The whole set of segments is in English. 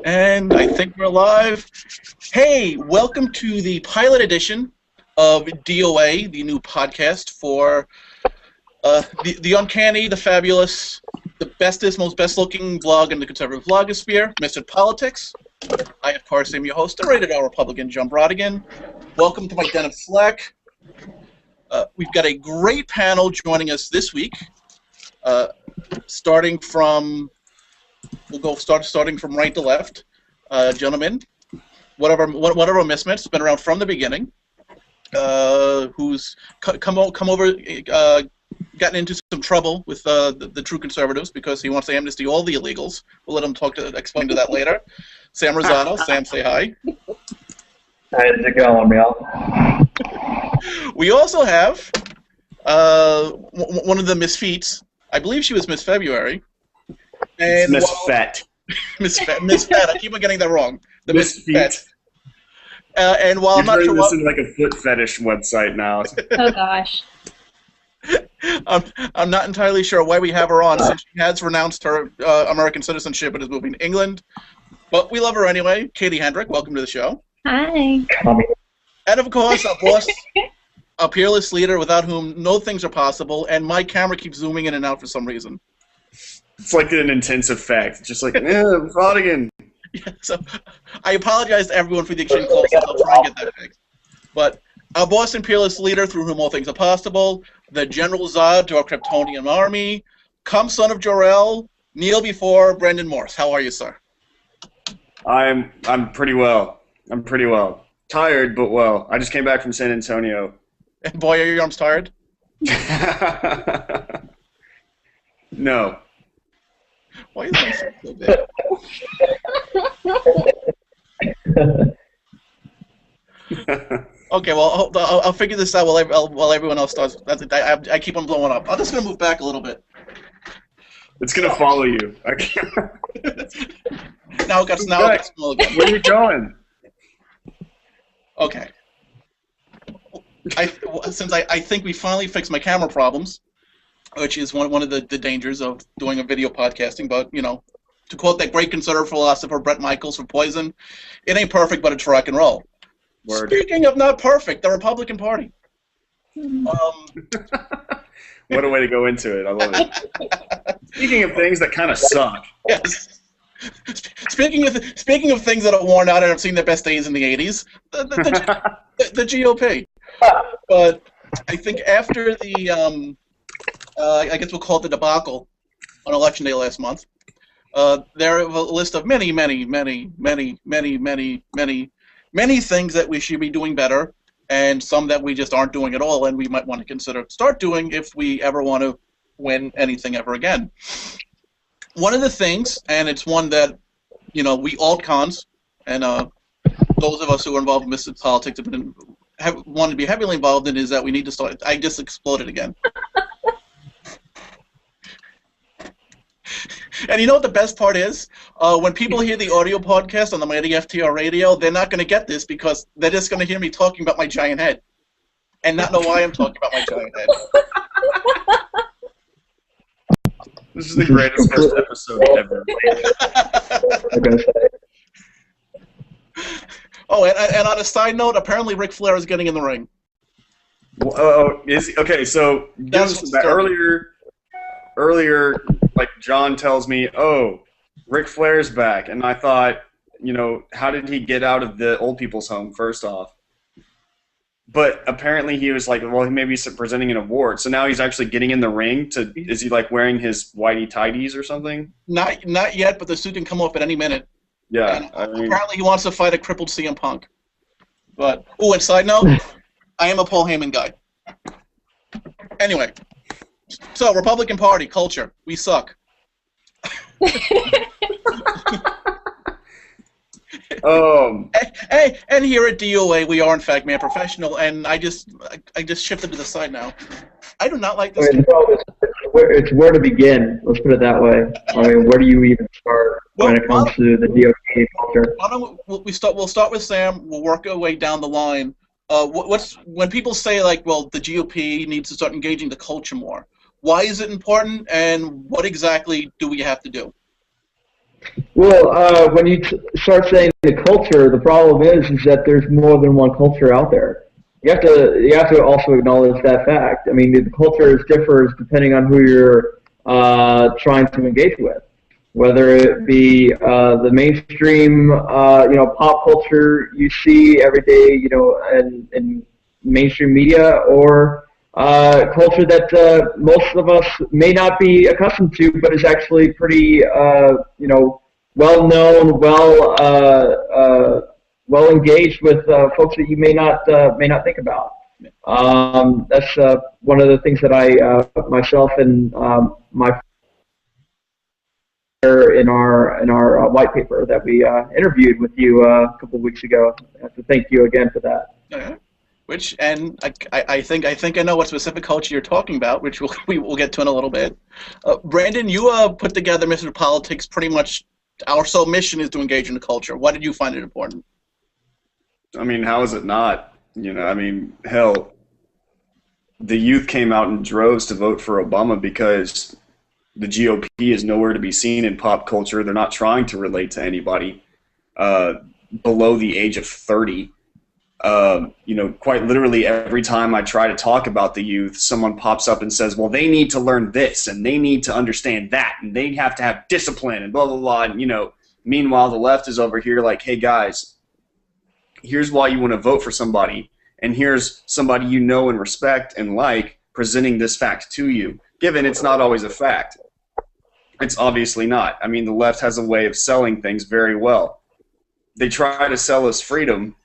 And I think we're live. Hey, welcome to the pilot edition of DOA, the new podcast for the uncanny, the fabulous, the bestest, most best-looking blog in the conservative blogosphere, Misfit Politics. I, of course, am your host, the rated R Republican, John Brodigan. Welcome to my den of slack. We've got a great panel joining us this week, starting from... We'll go starting from right to left. Gentlemen, one of our misfits, been around from the beginning, who's come over, gotten into some trouble with the true conservatives because he wants to amnesty all the illegals. We'll let him explain to that later. Sam Rosado. Sam, say hi. How's it going, y'all? We also have one of the misfeats. I believe she was Miss February. And Misfit. Misfit. I keep on getting that wrong. The Misfit. And while I'm not sure this is like a foot fetish website now. Oh gosh. I'm not entirely sure why we have her on, since she has renounced her American citizenship and is moving to England. But we love her anyway. Katie Hedrick, welcome to the show. Hi. And of course, our boss, our peerless leader, without whom no things are possible, and my camera keeps zooming in and out for some reason. It's like an intense effect. Just like, Brodigan. Yeah, so I apologize to everyone for the extreme close-ups. I'll try and get that fixed. But our boss and peerless leader, through whom all things are possible, the General Zod to our Kryptonian army, come son of Jor-El, kneel before Brandon Morse. How are you, sir? I'm pretty well. I'm pretty well. Tired, but well. I just came back from San Antonio. And boy, are your arms tired? No. Why is my shirt so big? Okay, well, I'll figure this out while everyone else does. I keep on blowing up. I'm just going to move back a little bit. It's going to follow you. Now it got small again. Where are you going? Okay. Since I think we finally fixed my camera problems, which is one of the dangers of doing a video podcasting, but, you know, to quote that great conservative philosopher Brett Michaels from Poison, it ain't perfect, but it's rock and roll. Word. Speaking of not perfect, the Republican Party. What a way to go into it. I love it. Speaking of things that kind of suck. Yes. Speaking of things that are worn out and have seen their best days in the 80s, the GOP. But I think after the, I guess we'll call it the debacle on Election Day last month, there are a list of many things that we should be doing better, and some that we just aren't doing at all, and we might want to start doing if we ever want to win anything ever again. One of the things, and it's one that, you know, we alt-cons, and those of us who are involved in Misfit Politics have wanted to be heavily involved in, is that we need to start. I just exploded again. And you know what the best part is? When people hear the audio podcast on the mighty FTR radio, they're not going to get this because they're just going to hear me talking about my giant head and not know why I'm talking about my giant head. This is the greatest first episode ever. Oh, and on a side note, apparently Ric Flair is getting in the ring. Is he? Okay, so earlier, like John tells me, oh, Ric Flair's back, and I thought, you know, how did he get out of the old people's home, first off? But apparently he was like, well, maybe he's presenting an award, so now he's actually getting in the ring. Is he like wearing his whitey tighties or something? Not yet, but the suit can come off at any minute. Yeah. Apparently he wants to fight a crippled CM Punk. But, oh, and side note, I am a Paul Heyman guy. Anyway. So, Republican Party, culture. We suck. And here at DOA, we are, in fact, man professional, and I just shifted to the side now. I do not like this. It's where to begin. Let's put it that way. I mean, where do you even start when it comes to the DOA culture? We'll start with Sam. We'll work our way down the line. When people say, like, well, the GOP needs to start engaging the culture more, why is it important, and what exactly do we have to do? Well, when you start saying the culture, the problem is that there's more than one culture out there. You have to also acknowledge that fact. I mean, the culture differs depending on who you're trying to engage with, whether it be the mainstream, pop culture you see every day, in mainstream media, or culture that most of us may not be accustomed to, but is actually pretty, well known, well engaged with folks that you may not think about. That's one of the things that I myself and my in our white paper that we interviewed with you a couple of weeks ago. I have to thank you again for that. And I think I know what specific culture you're talking about, which we will get to in a little bit. Brandon, you put together Mr. Politics. Pretty much our sole mission is to engage in the culture. Why did you find it important? I mean, how is it not? I mean, hell, the youth came out in droves to vote for Obama because the GOP is nowhere to be seen in pop culture. They're not trying to relate to anybody below the age of 30. Quite literally every time I try to talk about the youth, someone pops up and says, well, they need to learn this, and they need to understand that, and they have to have discipline, and blah, blah, blah. And, meanwhile, the left is over here like, hey, guys, here's why you want to vote for somebody, and here's somebody you know and respect and like presenting this fact to you, given it's not always a fact. It's obviously not. I mean, the left has a way of selling things very well. They try to sell us freedom,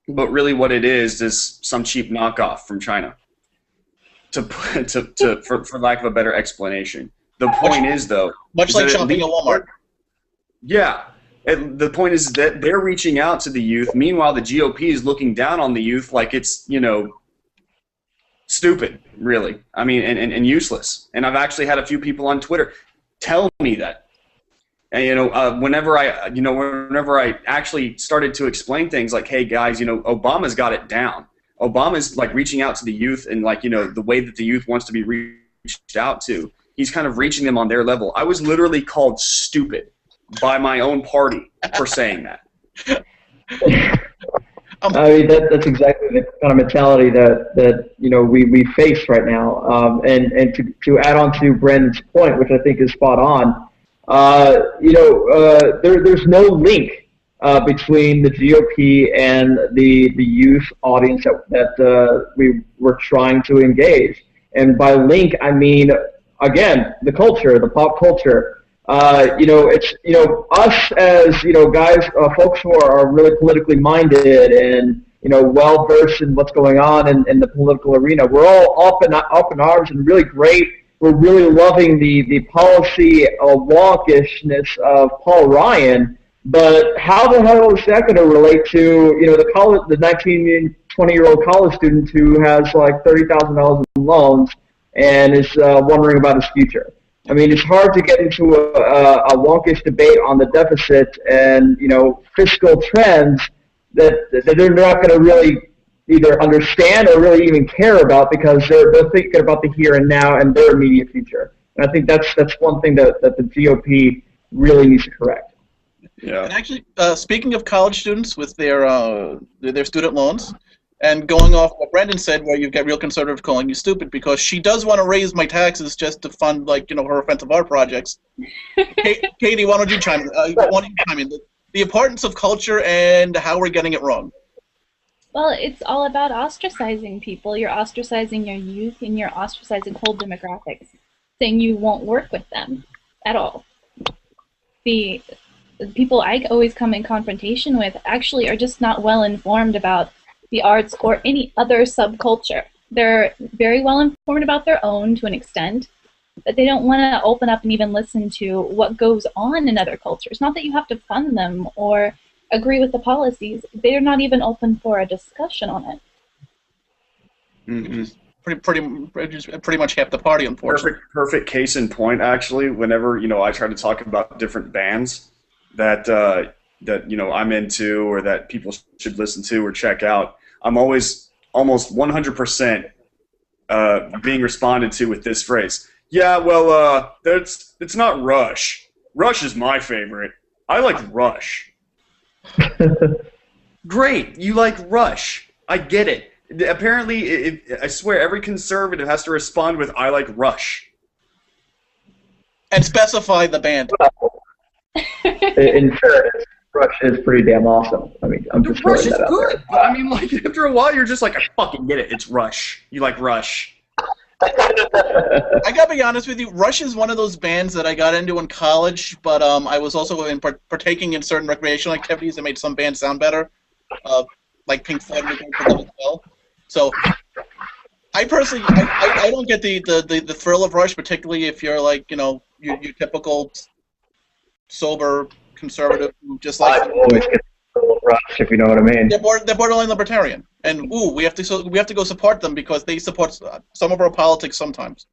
but really what it is some cheap knockoff from China, for lack of a better explanation. The point is, though... Much like shopping at Walmart. Yeah. The point is that they're reaching out to the youth. Meanwhile, the GOP is looking down on the youth like it's, stupid, really. I mean, and useless. And I've actually had a few people on Twitter tell me that. And, whenever I actually started to explain things like, hey, guys, Obama's got it down. Obama's, like, reaching out to the youth and, like, the way that the youth wants to be reached out to. He's kind of reaching them on their level. I was literally called stupid by my own party for saying that. I mean, that's exactly the kind of mentality that we face right now. And to add on to Brandon's point, which I think is spot on, there's no link between the GOP and the youth audience that we were trying to engage. And by link, I mean, again, the culture, the pop culture. It's us as guys, folks who are really politically minded and well versed in what's going on in the political arena. We're all up in arms and really great. We're really loving the policy wonkishness of Paul Ryan, but how the hell is that going to relate to the 19, 20-year-old college student who has like $30,000 in loans and is wondering about his future? I mean, it's hard to get into a wonkish debate on the deficit and fiscal trends that they're not going to really either understand or really even care about because they're thinking about the here and now and their immediate future. And I think that's one thing that the GOP really needs to correct. Yeah. And actually, speaking of college students with their student loans, and going off what Brandon said, where you've got real conservatives calling you stupid because she does want to raise my taxes just to fund, her offensive art projects. Katie, why don't you chime in? The importance of culture and how we're getting it wrong. Well, it's all about ostracizing people. You're ostracizing your youth, and you're ostracizing whole demographics, saying you won't work with them at all. The people I always come in confrontation with actually are just not well informed about the arts or any other subculture. They're very well informed about their own to an extent, but they don't want to open up and even listen to what goes on in other cultures. Not that you have to fund them or agree with the policies. They're not even open for a discussion on it. Mm-hmm. Pretty much half the party, unfortunately. Perfect case in point, actually. Whenever I try to talk about different bands that I'm into or that people should listen to or check out, I'm always almost 100% being responded to with this phrase. Yeah, well, it's not Rush. Rush is my favorite. I like Rush. Great, you like Rush. I get it. Apparently, I swear, every conservative has to respond with "I like Rush." And specify the band. In fairness, Rush is pretty damn awesome. I mean, I'm just Rush throwing is that out good. there. But I mean, like after a while, you're just like, I fucking get it. It's Rush. You like Rush. I gotta be honest with you, Rush is one of those bands that I got into in college, but I was also partaking in certain recreational activities that made some bands sound better, like Pink Floyd was one for them as well. So, I personally, I don't get the thrill of Rush, particularly if you're like, you know, your typical sober conservative who just like. I always get a little Rush, if you know what I mean. They're borderline libertarian, and we have to go support them because they support some of our politics sometimes.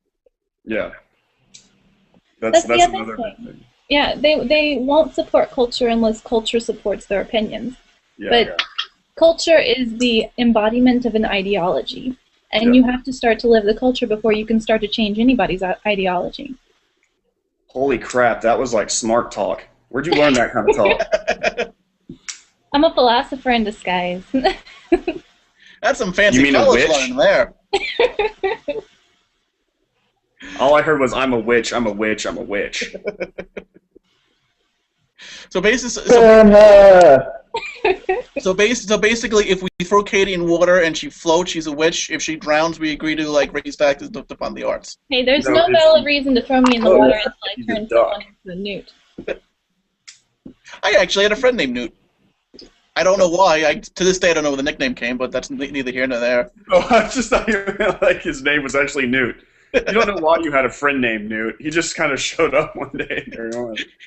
Yeah. That's the other another thing. Yeah, they won't support culture unless culture supports their opinions. Yeah, but culture is the embodiment of an ideology, and you have to start to live the culture before you can start to change anybody's ideology. Holy crap, that was like smart talk. Where'd you learn that kind of talk? I'm a philosopher in disguise. That's some fancy college learning there. All I heard was, I'm a witch, I'm a witch, I'm a witch. So basically, if we throw Katie in water and she floats, she's a witch. If she drowns, we agree to like raise taxes to fund the arts. Hey, there's no valid reason to throw me in the water until I turn someone into a newt. I actually had a friend named Newt. I don't know why. To this day, I don't know where the nickname came, but that's neither here nor there. Oh, I just thought you meant like his name was actually Newt. You don't know why you had a friend named Newt. He just kind of showed up one day.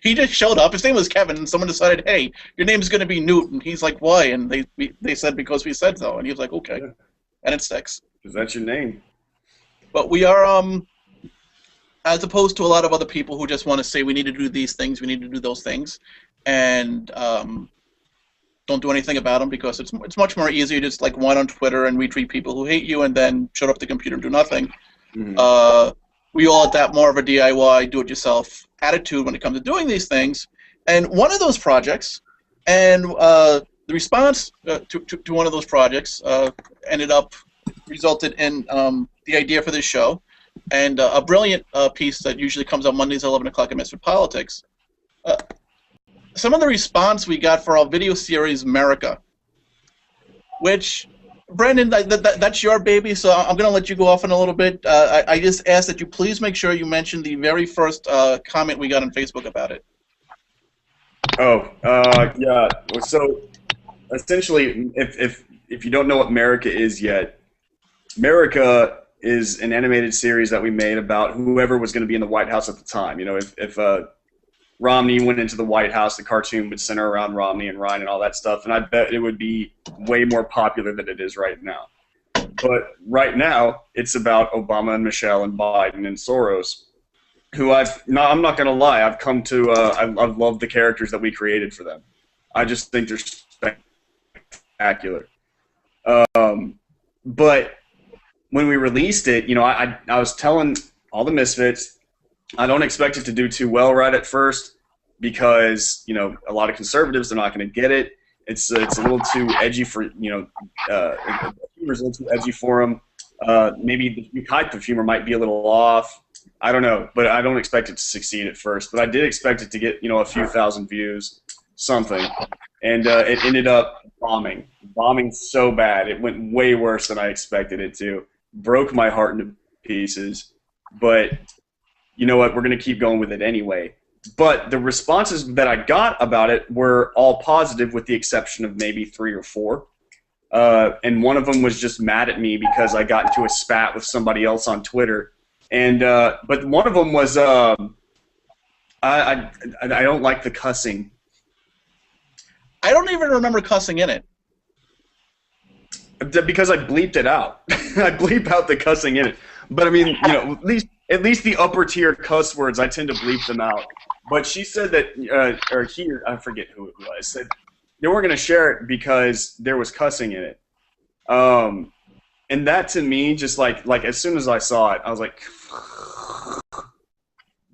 He just showed up. His name was Kevin, and someone decided, hey, your name's going to be Newt. And he's like, why? And they said, because we said so. And he was like, okay. Yeah. And it sticks. Because that's your name. But we are, as opposed to a lot of other people who just want to say we need to do these things, we need to do those things, and don't do anything about them because it's much more easier to just like whine on Twitter and retweet people who hate you and then shut off the computer and do nothing. Mm-hmm. We all adapt more of a DIY, do-it-yourself attitude when it comes to doing these things. And one of those projects, and the response to one of those projects resulted in the idea for this show, and a brilliant piece that usually comes out Mondays at 11 o'clock at Misfit Politics. Some of the response we got for our video series, America, which, Brandon, that's your baby, so I'm going to let you go off in a little bit. I just ask that you please make sure you mention the very first comment we got on Facebook about it. Oh, yeah. So, essentially, if you don't know what America is yet, America is an animated series that we made about whoever was going to be in the White House at the time. You know, if Romney went into the White House, the cartoon would center around Romney and Ryan and all that stuff, and I bet it would be way more popular than it is right now. But right now, it's about Obama and Michelle and Biden and Soros, who I'm not going to lie, I've come to, I've loved the characters that we created for them. I just think they're spectacular. But when we released it, you know, I was telling all the Misfits, I don't expect it to do too well right at first because, you know, a lot of conservatives, they're not going to get it. It's a little too edgy for, you know, the humor's a little too edgy for them. Maybe the type of humor might be a little off. I don't know, but I don't expect it to succeed at first. But I did expect it to get, you know, a few thousand views, something. And it ended up bombing so bad. It went way worse than I expected it to. Broke my heart into pieces. But you know what, we're going to keep going with it anyway. But the responses that I got about it were all positive with the exception of maybe 3 or 4. And one of them was just mad at me because I got into a spat with somebody else on Twitter. And but one of them was, I don't like the cussing. I don't even remember cussing in it. Because I bleeped it out. I bleep out the cussing in it. But I mean, you know, at least the upper tier cuss words, I tend to bleep them out. But she said that, or he, I forget who it was, said they weren't going to share it because there was cussing in it. And that to me, just like as soon as I saw it, I was like,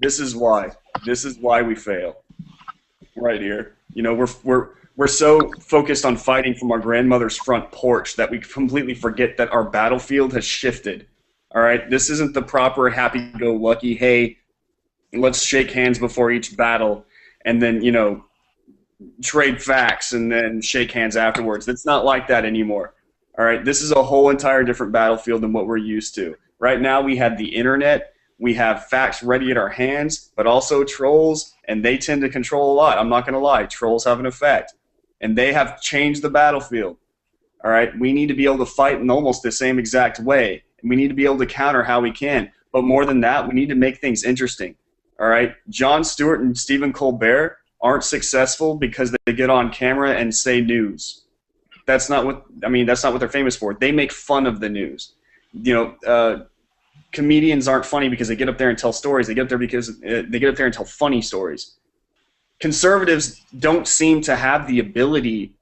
this is why we fail. right here. You know, we're so focused on fighting from our grandmother's front porch that we completely forget that our battlefield has shifted. All right, this isn't the proper happy-go-lucky, hey, let's shake hands before each battle and then, you know, trade facts and then shake hands afterwards. It's not like that anymore. All right, this is a whole entire different battlefield than what we're used to. Right now we have the internet, we have facts ready at our hands, but also trolls, and they tend to control a lot. I'm not going to lie, trolls have an effect, and they have changed the battlefield. All right, we need to be able to fight in almost the same exact way, and we need to be able to counter how we can. But more than that, we need to make things interesting. All right, Jon Stewart and Stephen Colbert aren't successful because they get on camera and say news. That's not what they're famous for. They make fun of the news. You know, comedians aren't funny because they get up there and tell stories. They get up there because they get up there and tell funny stories. Conservatives don't seem to have the ability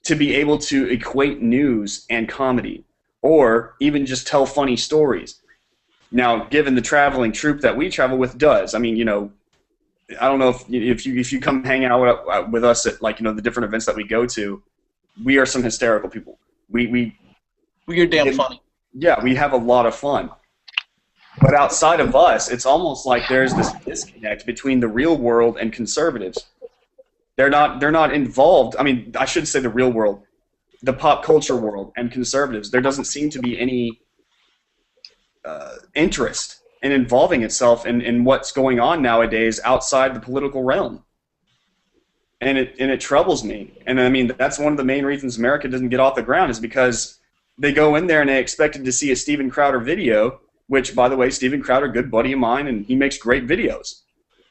to be able to equate news and comedy, or even just tell funny stories. Now, given the traveling troupe that we travel with does, I mean, you know, I don't know if you come hang out with us at, like, you know, the different events that we go to, we are some hysterical people. We're damn funny. Yeah, we have a lot of fun. But outside of us, it's almost like there's this disconnect between the real world and conservatives. They're not involved. I mean, I should say the real world, the pop culture world and conservatives. There doesn't seem to be any interest in involving itself in what's going on nowadays outside the political realm. And it troubles me. And I mean, that's one of the main reasons America doesn't get off the ground, is because they go in there and they expected to see a Steven Crowder video, which, by the way, Steven Crowder, good buddy of mine, and he makes great videos.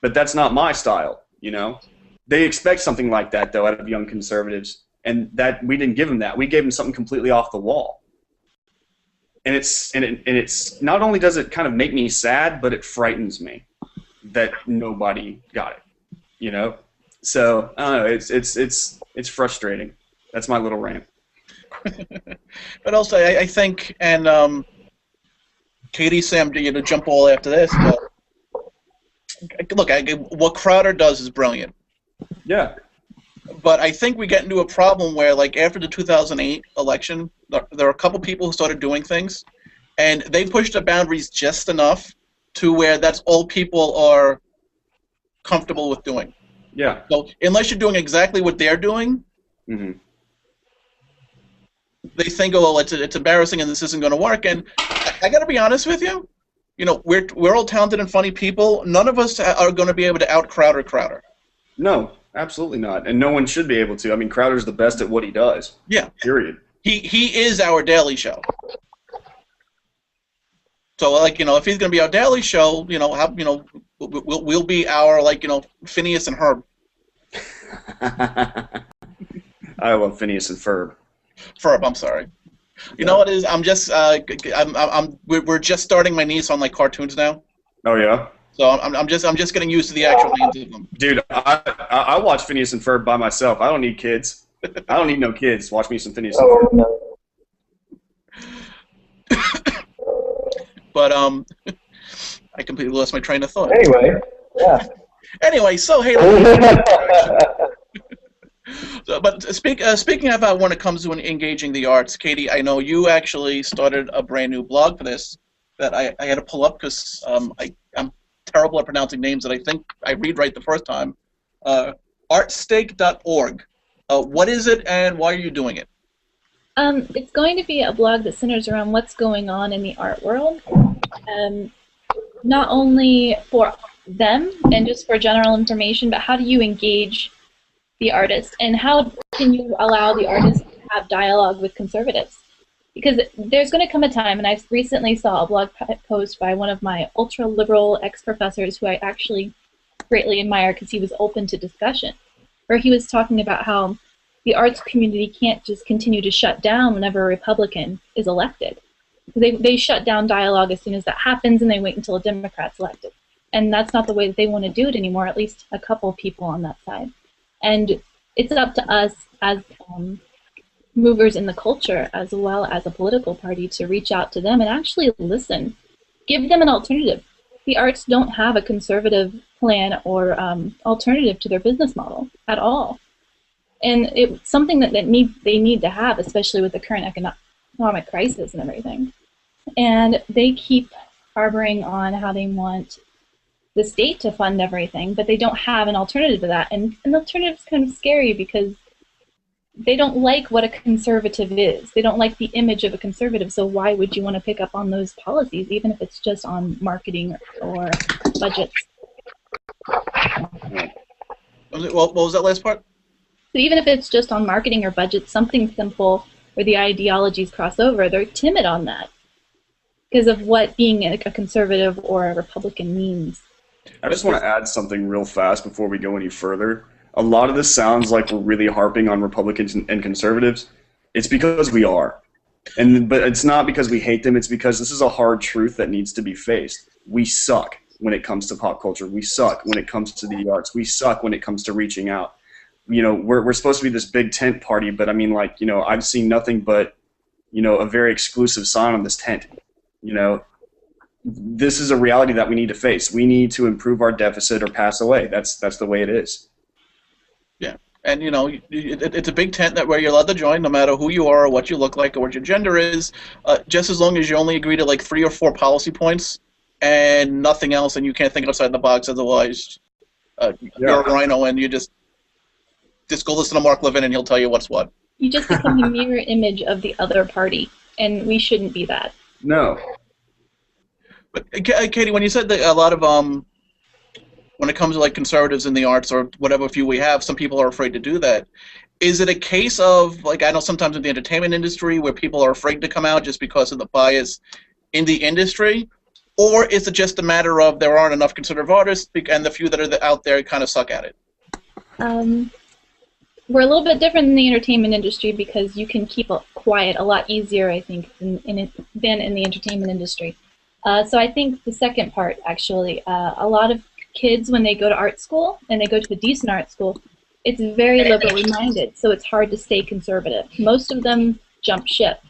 But that's not my style, you know? They expect something like that, though, out of young conservatives, and that we didn't give them that. We gave them something completely off the wall. And it's not only does it kind of make me sad, but it frightens me that nobody got it, you know? So I don't know. It's frustrating. That's my little rant. But also, I think, and Katie, Sam, you know, jump all after this. But look, what Crowder does is brilliant. Yeah. But I think we get into a problem where, like, after the 2008 election, there are a couple people who started doing things, and they pushed the boundaries just enough to where that's all people are comfortable with doing. Yeah. So unless you're doing exactly what they're doing, mm-hmm. they think, oh, well, it's embarrassing and this isn't going to work. And I got to be honest with you, you know, we're all talented and funny people. None of us are going to be able to out Crowder. No, absolutely not, and no one should be able to. I mean, Crowder's the best at what he does. Yeah. Period. He is our Daily Show. So, like, you know, if he's going to be our Daily Show, you know, we'll be our, like, you know, Phineas and Herb. I love Phineas and Ferb. Ferb, I'm sorry. You know what it is? I'm just we're just starting my niece on, like, cartoons now. Oh yeah. So I'm just getting used to the actual names of them. Dude, I watch Phineas and Ferb by myself. I don't need kids. I don't need no kids. Watch me some Phineas and Ferb. No. But I completely lost my train of thought. Anyway, yeah. Anyway, so hey. But speaking of when it comes to engaging the arts, Katie, I know you actually started a brand new blog for this that I had to pull up because I'm terrible at pronouncing names that I think I read right the first time. Artstake.org. What is it and why are you doing it? It's going to be a blog that centers around what's going on in the art world, not only for them and just for general information, but how do you engage the artist, and how can you allow the artist to have dialogue with conservatives? Because there's going to come a time, and I recently saw a blog post by one of my ultra-liberal ex-professors who I actually greatly admire because he was open to discussion, where he was talking about how the arts community can't just continue to shut down whenever a Republican is elected. They shut down dialogue as soon as that happens, and they wait until a Democrat's elected. And that's not the way that they want to do it anymore, at least a couple of people on that side. And it's up to us as movers in the culture, as well as a political party, to reach out to them and actually listen. Give them an alternative. The arts don't have a conservative plan or alternative to their business model at all. And it's something that they need to have, especially with the current economic crisis and everything. And they keep harboring on how they want the state to fund everything, but they don't have an alternative to that. And an alternative is kind of scary because they don't like what a conservative is. They don't like the image of a conservative, so why would you want to pick up on those policies, even if it's just on marketing or budgets? What was that last part? So even if it's just on marketing or budget, something simple where the ideologies cross over, they're timid on that because of what being a conservative or a Republican means. I just want to add something real fast before we go any further. A lot of this sounds like we're really harping on Republicans and conservatives. It's because we are. But it's not because we hate them. It's because this is a hard truth that needs to be faced. We suck when it comes to pop culture. We suck when it comes to the arts. We suck when it comes to reaching out. You know, we're supposed to be this big tent party, but I mean, like, you know, I've seen nothing but, you know, a very exclusive sign on this tent. You know, this is a reality that we need to face. We need to improve our deficit or pass away. That's the way it is. Yeah, and you know, it's a big tent that where you're allowed to join, no matter who you are, or what you look like, or what your gender is, just as long as you only agree to like 3 or 4 policy points and nothing else, and you can't think outside the box. Otherwise, you're a rhino, and you just go listen to Mark Levin, and he'll tell you what's what. You just become a mirror image of the other party, and we shouldn't be that. No. But Katie, when you said that a lot of when it comes to like conservatives in the arts or whatever few we have, some people are afraid to do that. Is it a case of, like, I know sometimes in the entertainment industry where people are afraid to come out just because of the bias in the industry, or is it just a matter of there aren't enough conservative artists and the few that are out there kind of suck at it? We're a little bit different in the entertainment industry because you can keep quiet a lot easier, I think, than in the entertainment industry. So I think the second part, actually, a lot of kids, when they go to art school, and they go to a decent art school, it's very liberally minded, so it's hard to stay conservative. Most of them jump ship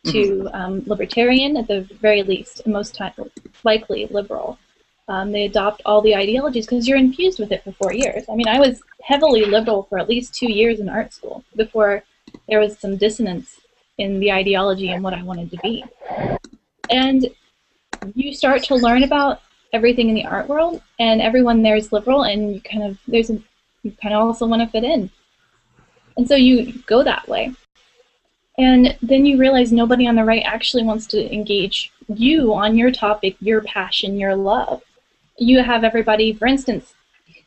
to libertarian at the very least, and most likely liberal. They adopt all the ideologies because you're infused with it for 4 years. I mean, I was heavily liberal for at least 2 years in art school before there was some dissonance in the ideology and what I wanted to be. And you start to learn about everything in the art world, and everyone there is liberal, and you kind of also want to fit in, and so you go that way, and then you realize nobody on the right actually wants to engage you on your topic, your passion, your love. You have everybody, for instance,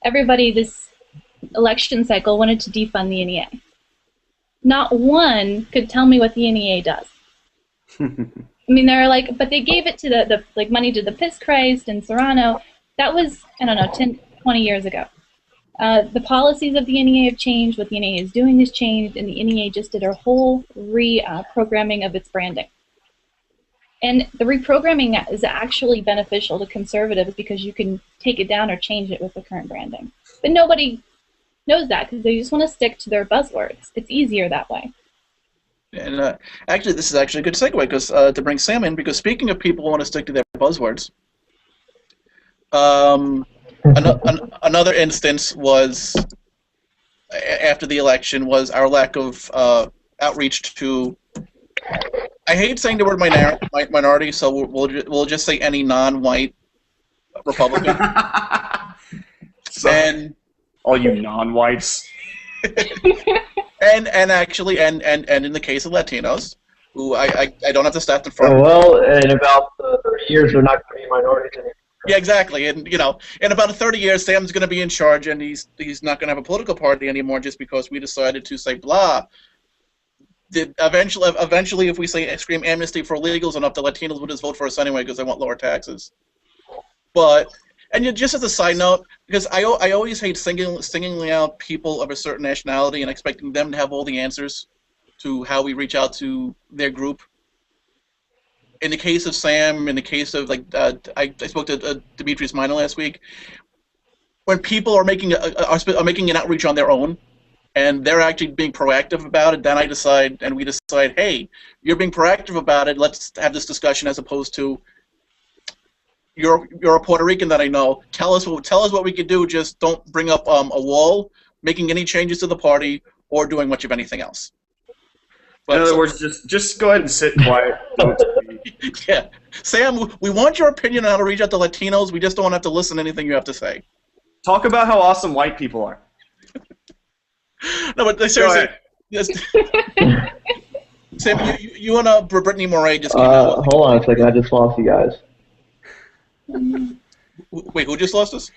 everybody this election cycle wanted to defund the NEA. Not one could tell me what the NEA does. I mean, they're like, but they gave it to the money to the Piss Christ and Serrano. That was, I don't know, 10, 20 years ago. The policies of the NEA have changed. What the NEA is doing has changed, and the NEA just did a whole reprogramming of its branding. And the reprogramming is actually beneficial to conservatives because you can take it down or change it with the current branding. But nobody knows that because they just want to stick to their buzzwords. It's easier that way. And actually, this is actually a good segue because to bring Sam in, because speaking of people who want to stick to their buzzwords, another instance was after the election was our lack of outreach to. I hate saying the word minority, so we'll just say any non-white Republican. So, and all you non-whites. And actually, and in the case of Latinos, who I don't have to stat them for. Well, in about 30 years, they're not going to be minorities anymore. Yeah, exactly. And you know, in about 30 years, Sam's going to be in charge, and he's not going to have a political party anymore just because we decided to say blah. Eventually, if we say scream amnesty for illegals enough, the Latinos would just vote for us anyway because they want lower taxes. But. And just as a side note, because I always hate singling out people of a certain nationality and expecting them to have all the answers to how we reach out to their group. In the case of Sam, in the case of I spoke to Demetrius Minor last week. When people are making an outreach on their own, and they're actually being proactive about it, then we decide, hey, you're being proactive about it. Let's have this discussion as opposed to. you're a Puerto Rican that I know. Tell us what we could do. Just don't bring up a wall, making any changes to the party, or doing much of anything else. But, in other words, just go ahead and sit quiet. Don't speak. yeah, Sam, we want your opinion on how to reach out to Latinos. We just don't want to have to listen to anything you have to say. Talk about how awesome white people are. No, but seriously, Sam, you and Brittany Moray just came out. Hold on a second, I just lost you guys. Wait, who just lost us?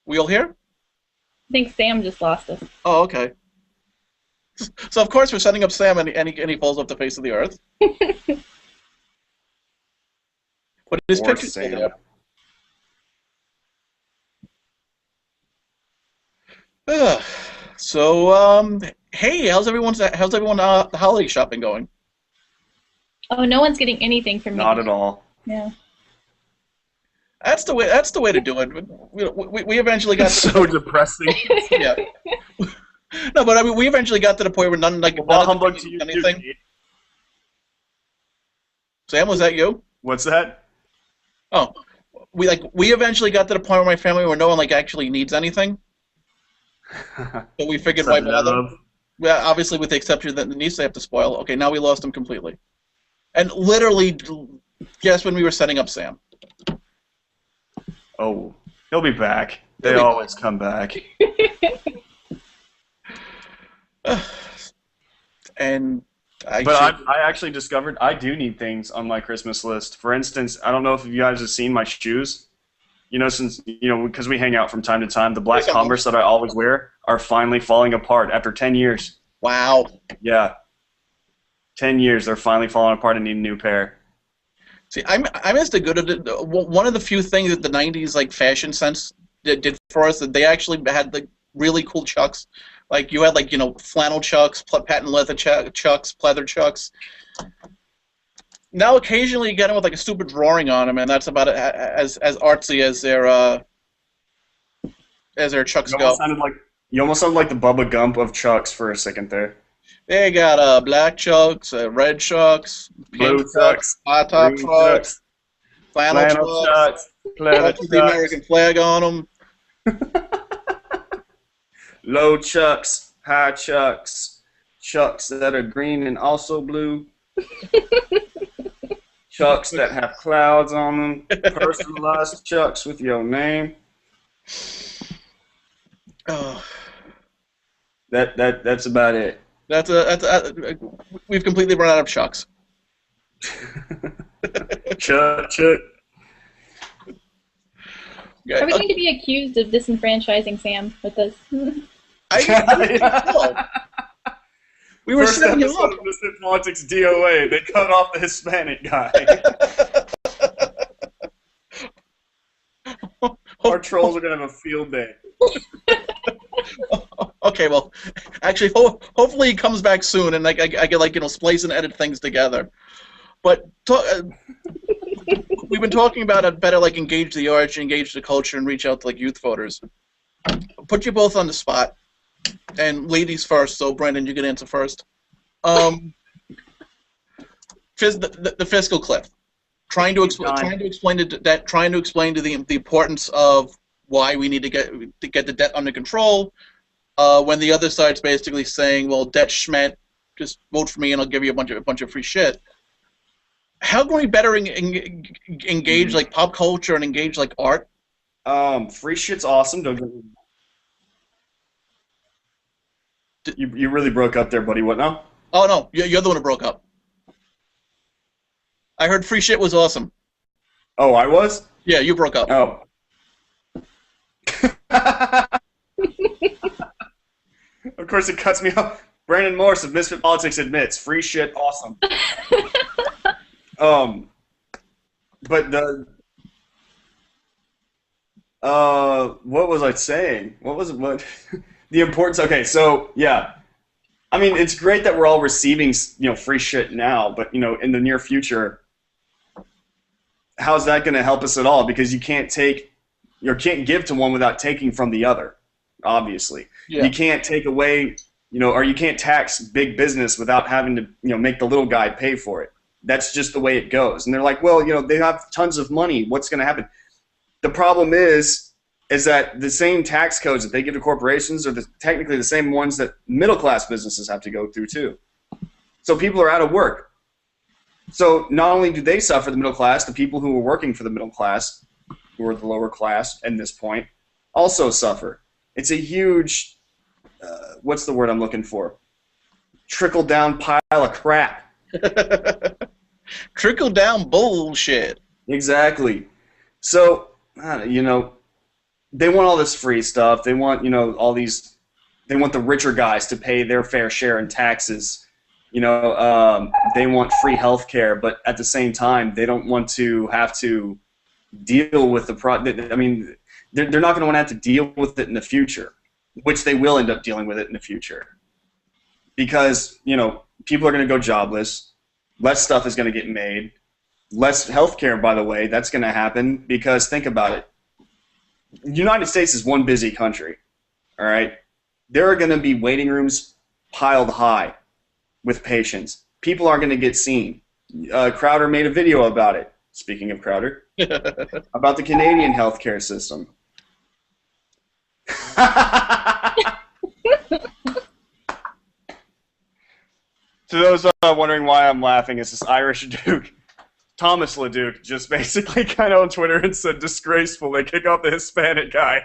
We all here? I think Sam just lost us. Oh, okay. So of course we're setting up Sam, and he falls off the face of the earth. But his Poor picture's Sam. still there. So hey, how's everyone holiday shopping going? Oh, no one's getting anything from me. Not at all. Yeah. That's the way to do it. We eventually got So depressing. yeah. No, but I mean, we eventually got to the point where none Humbug to you, anything. dude. Sam, was that you? What's that? Oh, we eventually got to the point where my family where no one actually needs anything. So we figured why bother. Yeah, obviously with the exception that the niece they have to spoil. Okay, now we lost him completely. And literally, guess when we were setting up Sam. Oh, he'll be back. They always come back. And I actually discovered I do need things on my Christmas list. For instance, I don't know if you guys have seen my shoes. You know, since because we hang out from time to time, the black Converse that I always wear are finally falling apart after 10 years. Wow. Yeah. 10 years, they're finally falling apart and need a new pair. See, I missed a good of it. One of the few things that the '90s fashion sense did for us that they actually had really cool Chucks. Like you had flannel Chucks, patent leather Chucks, pleather Chucks. Now occasionally you get them with a stupid drawing on them, and that's about as artsy as their Chucks go. You almost sounded like the Bubba Gump of Chucks for a second there. They got black Chucks, red Chucks, blue pink Chucks, high top Chucks, flannel Chucks, with the American flag on them. Low Chucks, high Chucks, Chucks that are green and also blue, Chucks that have clouds on them, personalized Chucks with your name. Oh. That's about it. We've completely run out of Chucks. Chuck. Are we going to be accused of disenfranchising Sam with this? We were First setting him episode up. of Misfit Politics DOA. They cut off the Hispanic guy. Our trolls are gonna have a field day. Okay, well, actually, hopefully he comes back soon, and I can splice and edit things together. But we've been talking about it better, engage the arts, engage the culture, and reach out to youth voters. Put you both on the spot, and ladies first. So Brandon, you can answer first. The Fiscal Cliff. Trying to explain to the importance of why we need to get the debt under control. When the other side's basically saying, "Well, debt schmet, just vote for me and I'll give you a bunch of free shit." How can we better engage pop culture and engage art? Free shit's awesome. Don't get me. You really broke up there, buddy. What now? Oh no, you're the one who broke up. I heard free shit was awesome. Oh, I was? Yeah, you broke up. Oh. Of course, it cuts me off. Brandon Morse of Misfit Politics admits free shit awesome. But what was I saying? What the importance? Okay, so yeah, I mean it's great that we're all receiving free shit now, but in the near future, how's that going to help us at all? Because you can't give to one without taking from the other. Obviously, yeah. You can't take away, or you can't tax big business without having to make the little guy pay for it. That's just the way it goes. And they're like, well, you know, they have tons of money. What's going to happen? The problem is that the same tax codes that they give to corporations are technically the same ones that middle-class businesses have to go through too. So people are out of work. So not only do they suffer, the middle class, the people who are working for the middle class, who are the lower class at this point, also suffer. It's a huge, what's the word I'm looking for? Trickle-down pile of crap. Trickle-down bullshit. Exactly. So, you know, they want all this free stuff. They want, you know, all these. They want the richer guys to pay their fair share in taxes. You know, they want free health care, but at the same time, they don't want to have to deal with the I mean, they're not going to want to have to deal with it in the future, which they will end up dealing with it in the future. Because, you know, people are going to go jobless. Less stuff is going to get made. Less health care, by the way, that's going to happen because think about it. The United States is one busy country, all right? There are going to be waiting rooms piled high with patients. People aren't going to get seen. Crowder made a video about it, speaking of Crowder, about the Canadian healthcare system. To those wondering why I'm laughing, it's this Irish Duke. Thomas Leduc just basically kind of on Twitter and said, disgraceful, they kick out the Hispanic guy.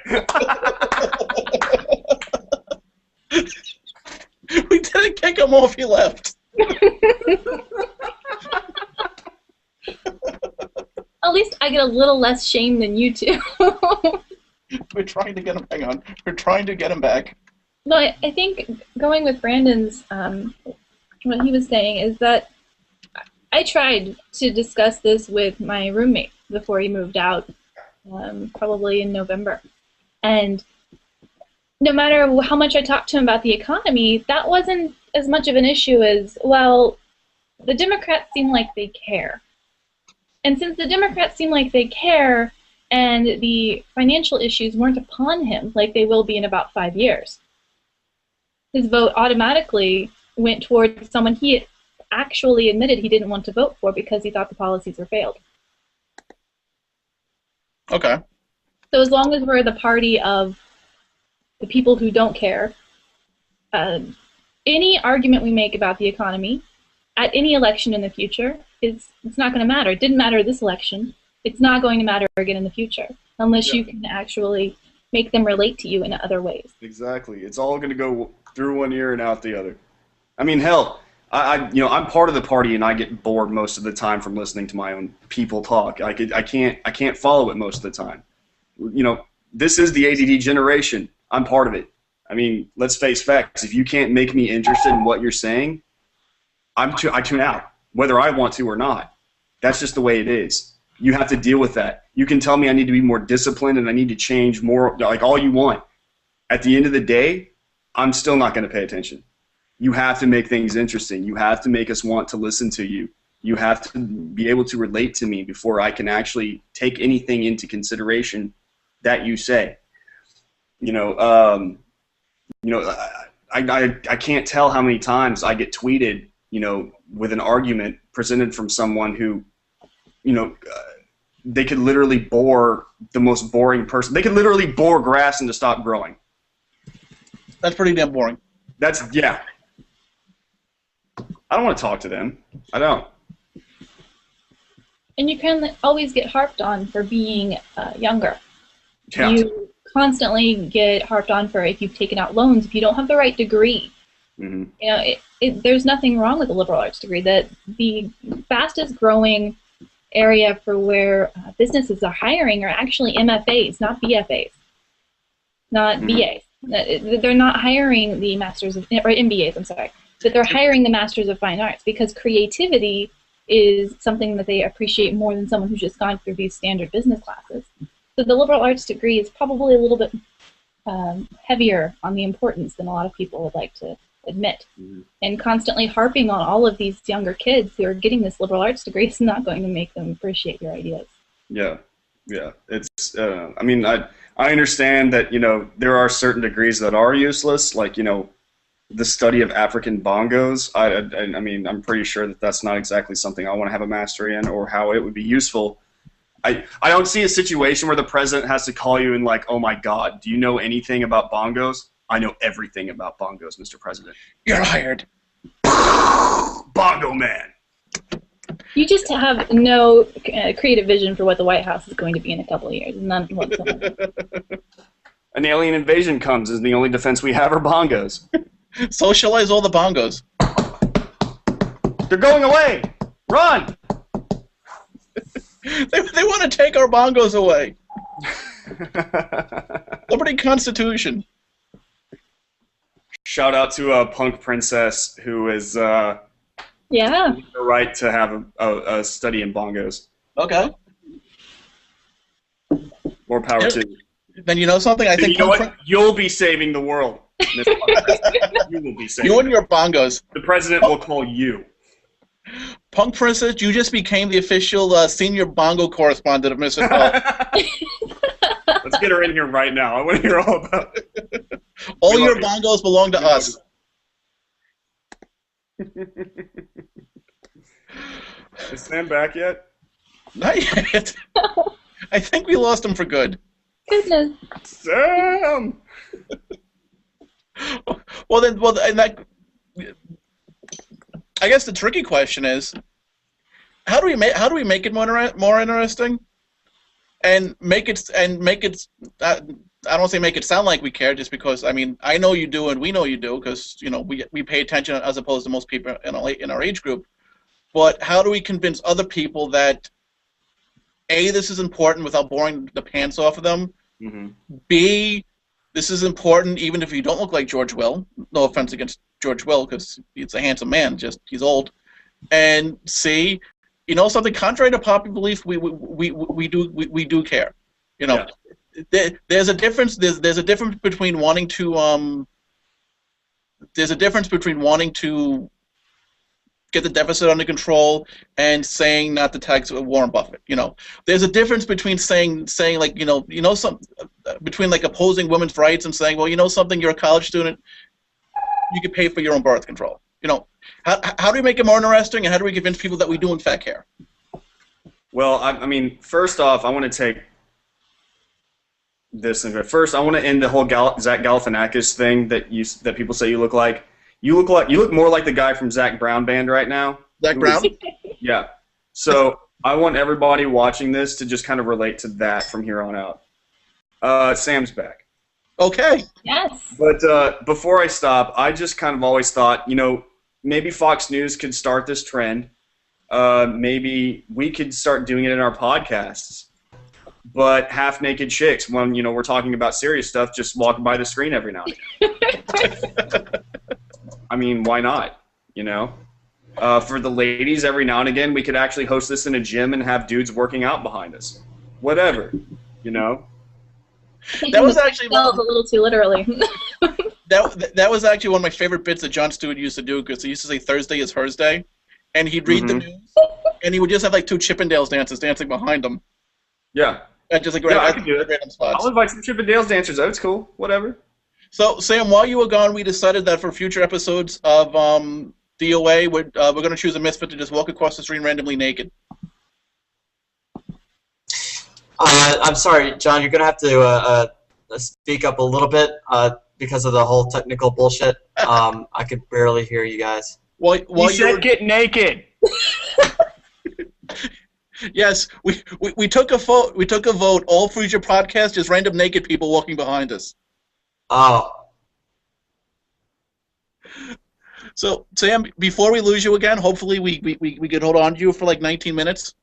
We didn't kick him off, he left. At least I get a little less shame than you two. We're trying to get him, hang on, we're trying to get him back. No, I think going with Brandon's, what he was saying is that I tried to discuss this with my roommate before he moved out, probably in November. And no matter how much I talked to him about the economy, that wasn't as much of an issue as, well, the Democrats seem like they care. And since the Democrats seem like they care and the financial issues weren't upon him like they will be in about 5 years, his vote automatically went towards someone he actually admitted he didn't want to vote for because he thought the policies were failed. Okay. So as long as we're the party of the people who don't care, any argument we make about the economy at any election in the future, it's not going to matter. It didn't matter this election. It's not going to matter again in the future unless you can actually make them relate to you in other ways. Exactly. It's all going to go through one ear and out the other. I mean, hell, I'm part of the party, and I get bored most of the time from listening to my own people talk. I can't follow it most of the time. You know, this is the ADD generation. I'm part of it. I mean, let's face facts. If you can't make me interested in what you're saying, I tune out, whether I want to or not. That's just the way it is. You have to deal with that. You can tell me I need to be more disciplined and I need to change more, like all you want. At the end of the day, I'm still not going to pay attention. You have to make things interesting. You have to make us want to listen to you. You have to be able to relate to me before I can actually take anything into consideration that you say. I can't tell how many times I get tweeted, with an argument presented from someone who, they could literally bore the most boring person. They could literally bore grass into stop growing. That's pretty damn boring. Yeah. I don't want to talk to them. I don't. And you can always get harped on for being younger. Yeah. You constantly get harped on for if you've taken out loans, if you don't have the right degree. Mm-hmm. There's nothing wrong with a liberal arts degree. The fastest growing area for where businesses are hiring are actually MFAs, not BFAs, not BAs. They're not hiring the masters of, or MBAs, I'm sorry, but they're hiring the masters of fine arts because creativity is something that they appreciate more than someone who's just gone through these standard business classes. So the liberal arts degree is probably a little bit heavier on the importance than a lot of people would like to admit. Mm-hmm. And constantly harping on all of these younger kids who are getting this liberal arts degree is not going to make them appreciate your ideas. Yeah. It's, I understand that, there are certain degrees that are useless, like, the study of African bongos. I mean, I'm pretty sure that that's not exactly something I want to have a mastery in, or how it would be useful. I don't see a situation where the president has to call you and like, oh my God, do you know anything about bongos? I know everything about bongos, Mr. President. You're hired. Bongo man. You just have no creative vision for what the White House is going to be in a couple of years. None whatsoever. An alien invasion comes, and the only defense we have are bongos. Socialize all the bongos. They're going away! Run! They want to take our bongos away. Liberty Constitution. Shout out to a punk princess who is Yeah. the right to have a study in bongos. Okay. More power to you. Then you know something? I think You know what? You'll be saving the world. Miss Punk. You will be saving. You and your bongos. The president will call you. Punk Princess, you just became the official senior bongo correspondent of Misfit. Let's get her in here right now. I want to hear all about it. All your bongos belong to us. Is Sam back yet? Not yet. I think we lost him for good. Goodness. Sam! And that. I guess the tricky question is, how do we make it more interesting, and make it I don't say make it sound like we care, just because I mean I know you do and we know you do, because you know we pay attention as opposed to most people in our age group. But how do we convince other people that A, this is important without boring the pants off of them? Mm-hmm. B, this is important even if you don't look like George Will. No offense against George Will, because he's a handsome man, just he's old. And C, you know something, contrary to popular belief, we do care. You know, there's a difference. There's a difference between wanting to get the deficit under control and saying not to tax Warren Buffett. You know, there's a difference between saying like between like opposing women's rights and saying, well, you know something, you're a college student, you can pay for your own birth control. You know, how do we make it more interesting, and how do we convince people that we do in fact care? Well, I mean, first off, I want to take this thing. First, I want to end the whole Zach Galifianakis thing that people say you look like. You look more like the guy from Zach Brown Band right now. Zach Brown? Yeah. So I want everybody watching this to just kind of relate to that from here on out. Sam's back. Okay. Yes. But before I stop, I just kind of always thought, you know, maybe Fox News could start this trend. Maybe we could start doing it in our podcasts. But half-naked chicks, when you know we're talking about serious stuff, just walking by the screen every now and again. I mean, why not? You know, for the ladies, every now and again, we could actually host this in a gym and have dudes working out behind us. Whatever, you know. That was actually a little too literally. that was actually one of my favorite bits that Jon Stewart used to do, because he used to say Thursday is Hers Day, and he'd read the news, and he would just have like two Chippendales dancers dancing behind him. Yeah. Just like I could do it. random spots. I'll invite some Chippendales dancers. That's cool. Whatever. So, Sam, while you were gone, we decided that for future episodes of DOA, we're going to choose a misfit to just walk across the street randomly naked. I'm sorry, John. You're going to have to speak up a little bit because of the whole technical bullshit. I could barely hear you guys. While you said get naked. Yes, we took a vote. We took a vote. All future podcasts, just random naked people walking behind us. Oh. So, Sam, before we lose you again, hopefully we could hold on to you for like 19 minutes.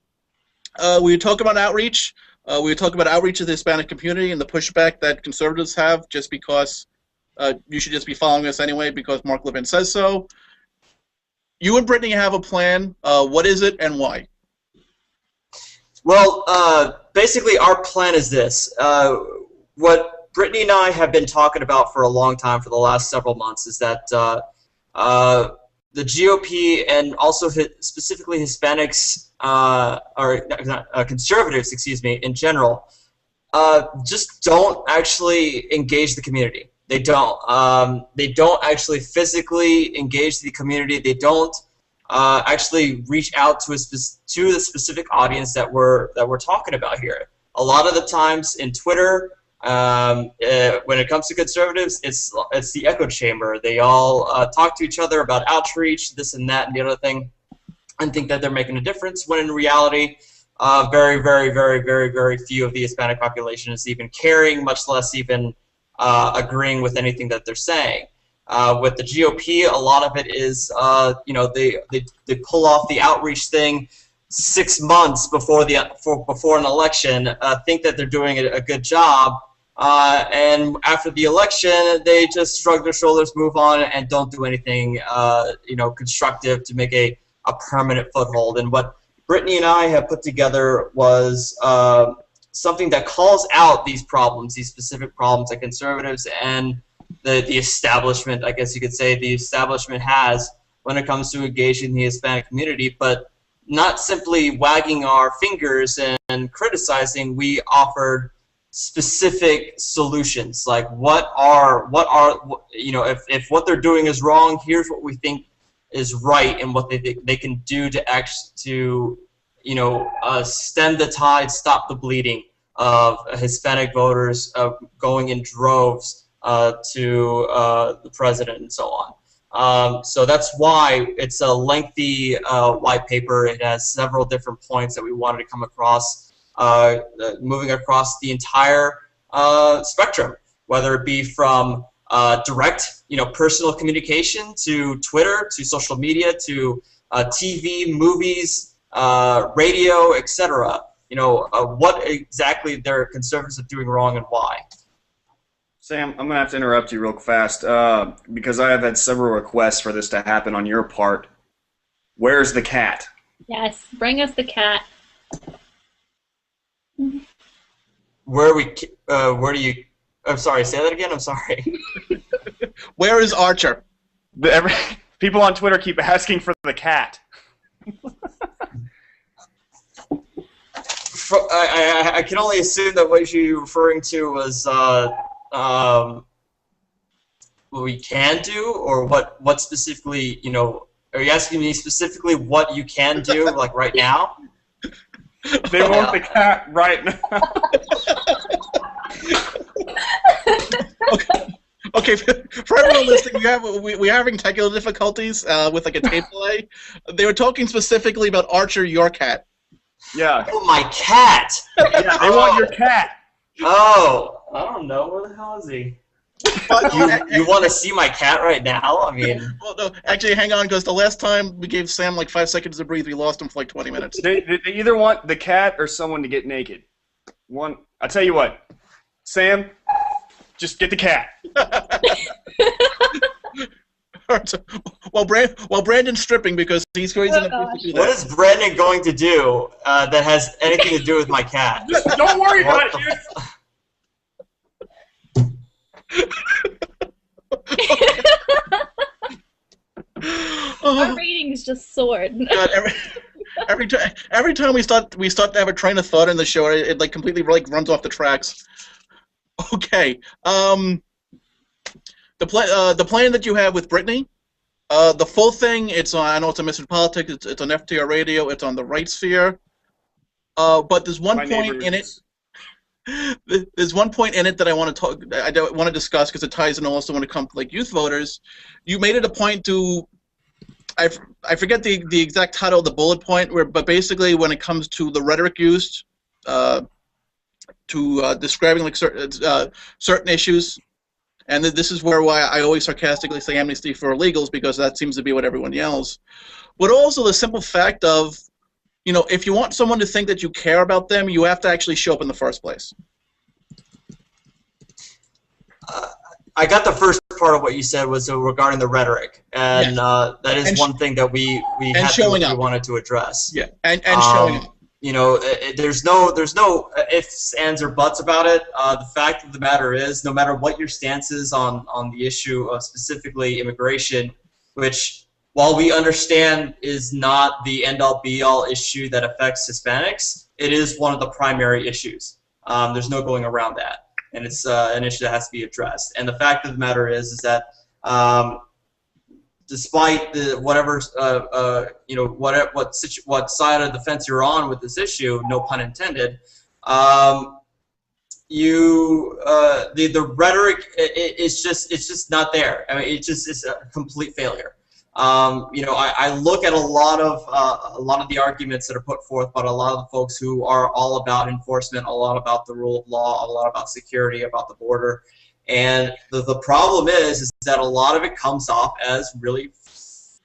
We were talking about outreach. We were talking about outreach to the Hispanic community and the pushback that conservatives have just because you should just be following us anyway because Mark Levin says so. You and Brittany have a plan. What is it and why? Well, basically our plan is this. What Brittany and I have been talking about for a long time, for the last several months, is that the GOP and also specifically Hispanics, or conservatives, excuse me, in general, just don't actually engage the community. They don't. They don't actually physically engage the community. They don't actually reach out to the specific audience that we're talking about here. A lot of the times in Twitter, when it comes to conservatives, it's the echo chamber. They all talk to each other about outreach, this and that and the other thing, and think that they're making a difference, when in reality, very, very, very, very, very few of the Hispanic population is even caring, much less even agreeing with anything that they're saying. With the GOP, a lot of it is, they pull off the outreach thing 6 months before an election, think that they're doing a good job, and after the election, they just shrug their shoulders, move on, and don't do anything, constructive to make a permanent foothold. And what Brittany and I have put together was something that calls out these problems, these specific problems that conservatives and the establishment, I guess you could say, the establishment has when it comes to engaging the Hispanic community, but not simply wagging our fingers and criticizing. We offered specific solutions, like if what they're doing is wrong, here's what we think is right and what they can do to stem the tide, stop the bleeding of Hispanic voters going in droves to the president and so on. So that's why it's a lengthy white paper. It has several different points that we wanted to come across, moving across the entire spectrum, whether it be from direct, personal communication, to Twitter, to social media, to TV, movies, radio, etc. What exactly their conservatives are doing wrong and why. Sam, I'm going to have to interrupt you real fast because I have had several requests for this to happen on your part. Where's the cat? Yes, bring us the cat. Where do you... I'm sorry, say that again? I'm sorry. Where is Archer? People on Twitter keep asking for the cat. I can only assume that what you're referring to was what we can do, or what specifically, are you asking me specifically what you can do, like right now? They want the cat right now. Okay. For everyone listening, we're having technical difficulties with like a tape delay. They were talking specifically about Archer, your cat. Yeah. Oh, my cat! Yeah, they want your cat. Oh, I don't know. Where the hell is he? You want to see my cat right now? I mean... Well, no, actually, hang on, because the last time we gave Sam like 5 seconds to breathe, we lost him for like 20 minutes. They either want the cat or someone to get naked. I'll tell you what. Sam, just get the cat. While Brandon's stripping because he's going to do that. What is Brandon going to do that has anything to do with my cat? Just don't worry about it, dude. Our ratings just soared. God, every time we start to have a train of thought in the show, it like completely runs off the tracks. Okay. The plan that you have with Brittany, the full thing. It's on. I know it's on Misfit Politics. It's on FTR Radio. It's on the Right Sphere. But there's one point in it. There's one point in it that I want to discuss because it ties in also when it comes to like youth voters. You made it a point to, I forget the exact title of the bullet point, but basically when it comes to the rhetoric used to describing like certain issues, and this is why I always sarcastically say amnesty for illegals, because that seems to be what everyone yells. But also the simple fact of, if you want someone to think that you care about them, you have to actually show up in the first place. I got the first part of what you said was regarding the rhetoric, and that is one thing that we wanted to address. Yeah, and showing up. There's no ifs, ands, or buts about it. The fact of the matter is, no matter what your stance is on the issue of specifically immigration, which, while we understand is not the end-all be-all issue that affects Hispanics, it is one of the primary issues. There's no going around that. and it's an issue that has to be addressed. And the fact of the matter is that despite whatever what side of the fence you're on with this issue, no pun intended, the rhetoric it's just not there. I mean, it's a complete failure. I look at a lot of the arguments that are put forth by a lot of the folks who are all about enforcement, a lot about the rule of law, a lot about security, about the border, and the problem is that a lot of it comes off as really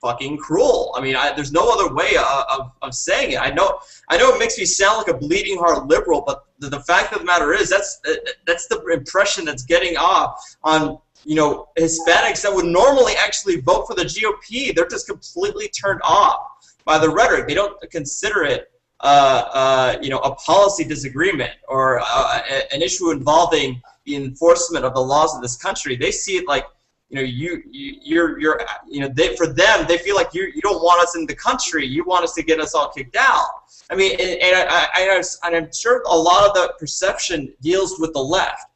fucking cruel. I mean, there's no other way of saying it. I know it makes me sound like a bleeding heart liberal, but the fact of the matter is that's the impression that's getting off on Hispanics that would normally actually vote for the GOP. They're just completely turned off by the rhetoric. They don't consider it a policy disagreement or an issue involving the enforcement of the laws of this country. They see it like for them, they feel like you don't want us in the country. You want us to get us all kicked out. I mean, and I'm sure a lot of the perception deals with the left.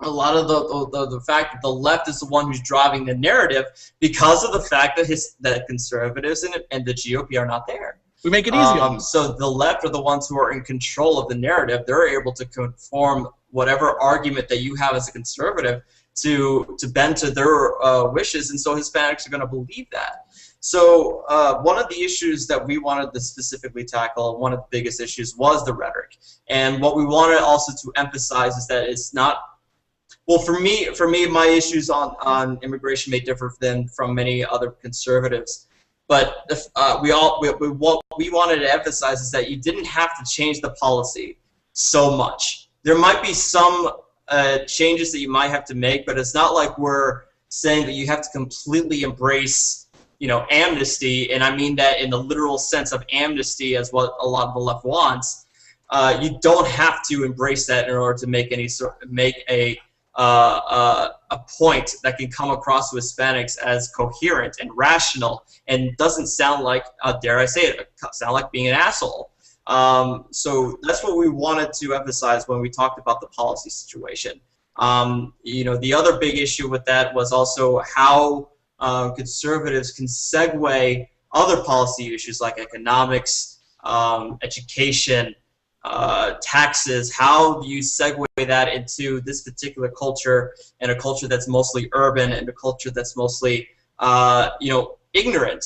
A lot of the fact that the left is the one who's driving the narrative because of the fact that conservatives and the GOP are not there. We make it easy. So the left are the ones who are in control of the narrative. They're able to conform whatever argument that you have as a conservative to bend to their wishes, and so Hispanics are going to believe that. So one of the issues that we wanted to specifically tackle, one of the biggest issues, was the rhetoric. And what we wanted also to emphasize is that it's not, well, for me, my issues on immigration may differ from many other conservatives. But what we wanted to emphasize is that you didn't have to change the policy so much. There might be some changes that you might have to make, but it's not like we're saying that you have to completely embrace, amnesty, and I mean that in the literal sense of amnesty, as what a lot of the left wants. You don't have to embrace that in order to make a point that can come across to Hispanics as coherent and rational and doesn't sound like, dare I say it, sound like being an asshole. So that's what we wanted to emphasize when we talked about the policy situation. The other big issue with that was also how conservatives can segue other policy issues like economics, education, taxes. How do you segue that into this particular culture, and a culture that's mostly urban, and a culture that's mostly ignorant,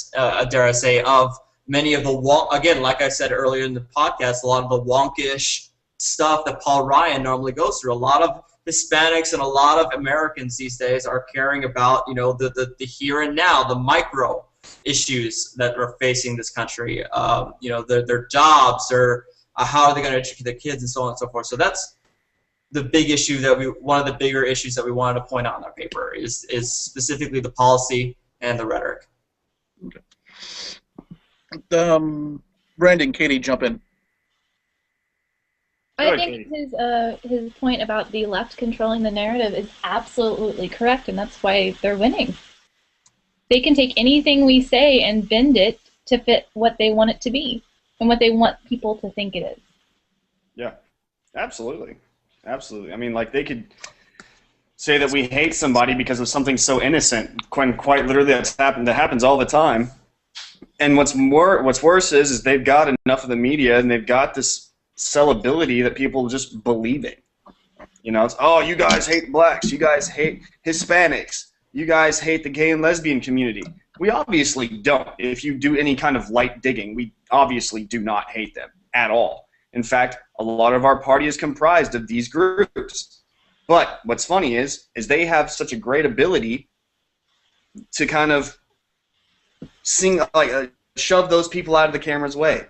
dare I say, of many of the again, like I said earlier in the podcast, a lot of the wonkish stuff that Paul Ryan normally goes through. A lot of Hispanics and a lot of Americans these days are caring about the here and now, the micro issues that are facing this country. Their jobs, or how are they going to educate their kids, and so on and so forth. So that's the big issue one of the bigger issues that we wanted to point out in our paper is specifically the policy and the rhetoric. Okay. Brandon, Katie, jump in. I think his point about the left controlling the narrative is absolutely correct, and that's why they're winning. They can take anything we say and bend it to fit what they want it to be and what they want people to think it is. Yeah, absolutely. Absolutely. I mean, like, they could say that we hate somebody because of something so innocent, when quite literally that happens all the time. And what's worse is they've got enough of the media, and they've got this sellability that people just believe it. It's, oh, you guys hate blacks, you guys hate Hispanics, you guys hate the gay and lesbian community. We obviously don't. If you do any kind of light digging, we obviously do not hate them at all. In fact, a lot of our party is comprised of these groups. But what's funny is they have such a great ability to kind of shove those people out of the camera's way,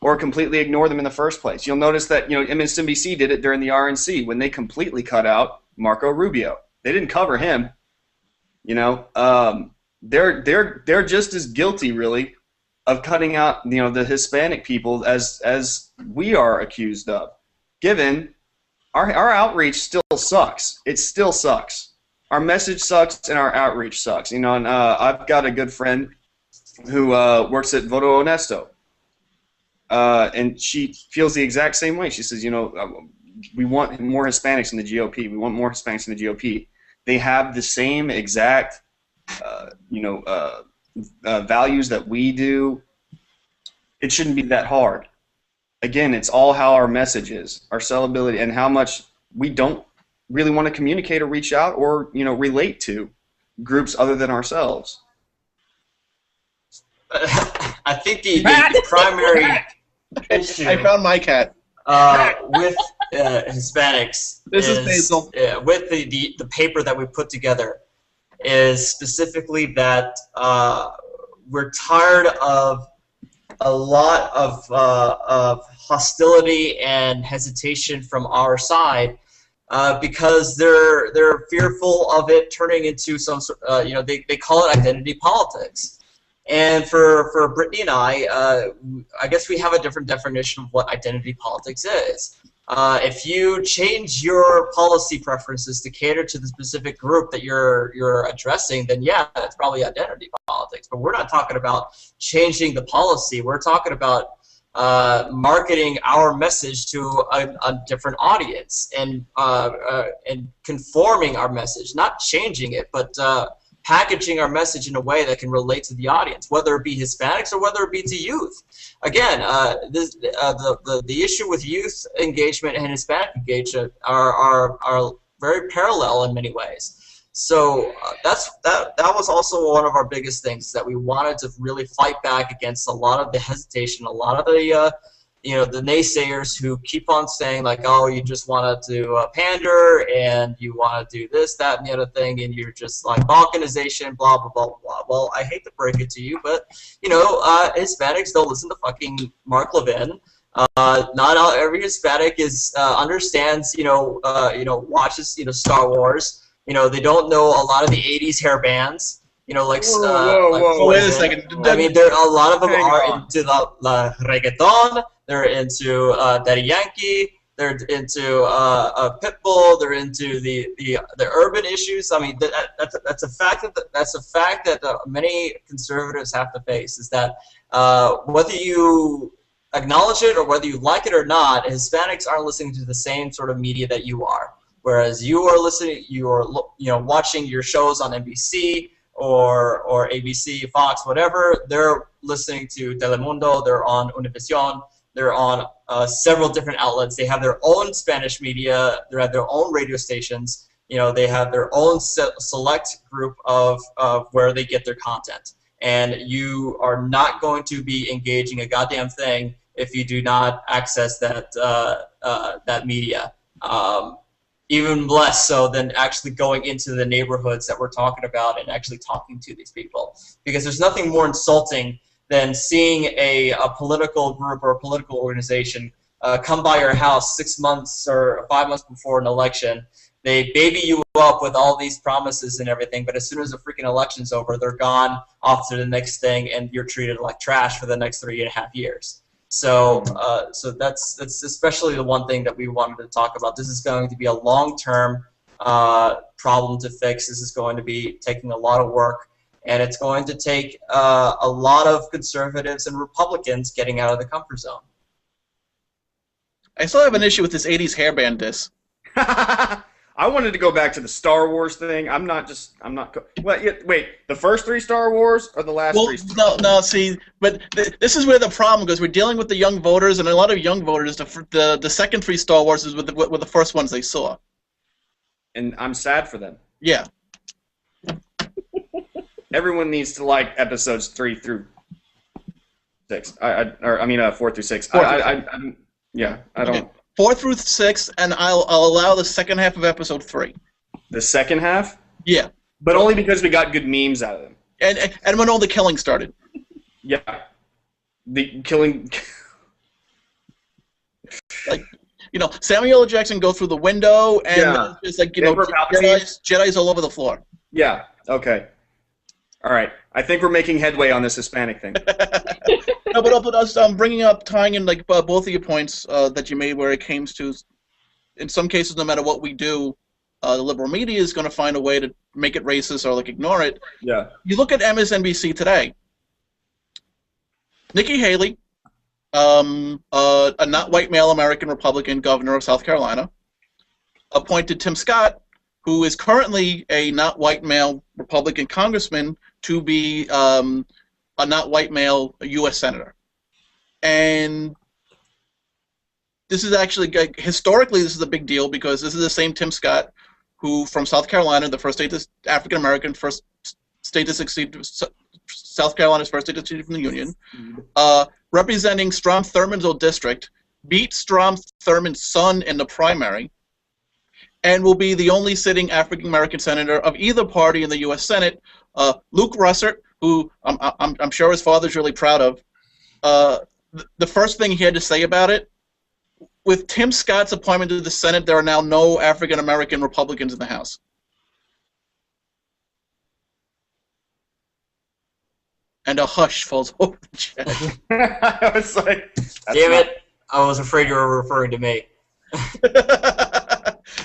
or completely ignore them in the first place. You'll notice that MSNBC did it during the RNC when they completely cut out Marco Rubio. They didn't cover him. They're just as guilty, really, of cutting out the Hispanic people as we are accused of. Given our outreach still sucks. It still sucks. Our message sucks and our outreach sucks. And I've got a good friend who works at Voto Honesto, and she feels the exact same way. She says, we want more Hispanics in the GOP. We want more Hispanics in the GOP. They have the same exact, values that we do. It shouldn't be that hard. Again, it's all how our message is, our sellability, and how much we don't really want to communicate or reach out or relate to groups other than ourselves. I think the primary issue I found my cat. With Hispanics This is Basil. with the paper that we put together is specifically that we're tired of a lot of hostility and hesitation from our side because they're fearful of it turning into some sort. They call it identity politics. And for Brittany and I guess we have a different definition of what identity politics is. If you change your policy preferences to cater to the specific group that you're addressing, then yeah, that's probably identity politics. But we're not talking about changing the policy. We're talking about marketing our message to a different audience and conforming our message, not changing it, but packaging our message in a way that can relate to the audience, whether it be Hispanics or whether it be to youth. Again, the issue with youth engagement and Hispanic engagement are very parallel in many ways. So that was also one of our biggest things, that we wanted to really fight back against a lot of the hesitation, a lot of the the naysayers who keep on saying like, oh, you just want to pander and you want to do this, that, and the other thing, and you're just like balkanization, blah, blah, blah, blah. Well, I hate to break it to you, but, Hispanics don't listen to fucking Mark Levin. Not every Hispanic understands, watches, Star Wars. They don't know a lot of the 80s hair bands. Whoa. Wait a second. I mean, a lot of them are into the reggaeton. They're into Daddy Yankee. They're into Pitbull. They're into the urban issues. I mean, that's a fact that many conservatives have to face. Is that whether you acknowledge it or whether you like it or not, Hispanics aren't listening to the same sort of media that you are. Whereas you are watching your shows on NBC. Or ABC, Fox, whatever, they're listening to Telemundo, they're on Univision, they're on several different outlets. They have their own Spanish media, they have their own radio stations, they have their own select group of where they get their content. And you are not going to be engaging a goddamn thing if you do not access that media. Even less so than actually going into the neighborhoods that we're talking about and actually talking to these people. Because there's nothing more insulting than seeing a political group or a political organization come by your house 6 months or 5 months before an election. They baby you up with all these promises and everything, but as soon as the freaking election's over, they're gone off to the next thing, and you're treated like trash for the next 3.5 years. So that's especially the one thing that we wanted to talk about. This is going to be a long-term problem to fix. This is going to be taking a lot of work, and it's going to take a lot of conservatives and Republicans getting out of the comfort zone. I still have an issue with this 80s hairband diss. I wanted to go back to the Star Wars thing. Wait, the first 3 Star Wars or the last 3? No. See, but this is where the problem goes. We're dealing with the young voters, and a lot of young voters. The second 3 Star Wars is with the first ones they saw. And I'm sad for them. Yeah. Everyone needs to like episodes 3 through 6. 4 through 6. I don't. 4 through 6, and I'll allow the second half of episode 3. The second half? Yeah. But only because we got good memes out of them. And when all the killing started. Yeah. The killing... Samuel L. Jackson go through the window, and it's like, Jedi's all over the floor. Yeah, okay. All right. I think we're making headway on this Hispanic thing. No, but I'm bringing up, tying in both of your points that you made, where it came to, in some cases, no matter what we do, the liberal media is going to find a way to make it racist or ignore it. Yeah. You look at MSNBC today. Nikki Haley a not white male American Republican governor of South Carolina, appointed Tim Scott, who is currently a not white male Republican congressman, to be a not white male U.S. senator. And this is actually, historically, this is a big deal because this is the same Tim Scott who, from South Carolina, the first state, African American, first state to succeed, South Carolina's first state to succeed from the Union, representing Strom Thurmond's old district, beat Strom Thurmond's son in the primary, and will be the only sitting African American senator of either party in the U.S. Senate. Luke Russert, who I'm sure his father's really proud of, the first thing he had to say about it: with Tim Scott's appointment to the Senate, there are now no African American Republicans in the House. And a hush falls over the chat. I was like, damn it! I was afraid you were referring to me.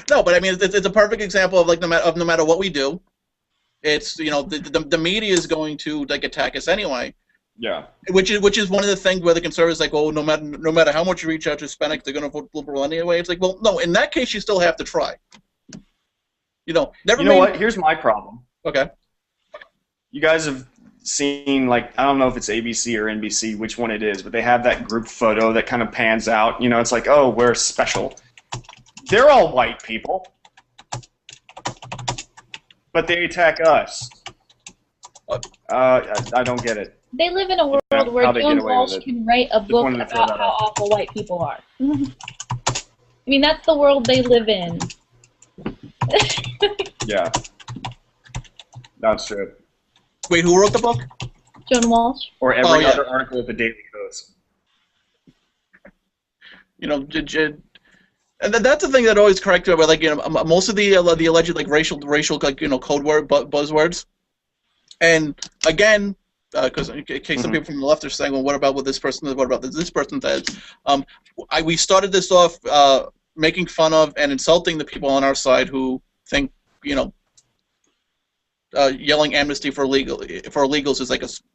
No, but I mean, it's a perfect example of like no matter what we do, it's, you know, the media is going to like attack us anyway. yeah. Which is one of the things where the conservatives like, oh, no matter how much you reach out to Hispanics, they're going to vote liberal anyway. It's like, well, no, in that case, you still have to try. You know, You know what? Here's my problem. Okay. You guys have seen, like, I don't know if it's ABC or NBC, which one it is, but they have that group photo that kind of pans out. You know, it's like, oh, we're special. They're all white people, but they attack us. I don't get it. They live in a world where Joan Walsh can write a book wanted to throw about that how out. awful white people are. I mean, that's the world they live in. Yeah. That's true. Wait, who wrote the book? Joan Walsh. Or every yeah. other article at the Daily Kos. You know, and that's the thing that always corrects me about, like, you know, most of the alleged like racial like, you know, code word buzzwords. And again, because in case some people from the left are saying, well, what about what this person says? What about this person says? We started this off making fun of and insulting the people on our side who think, you know, yelling amnesty for illegals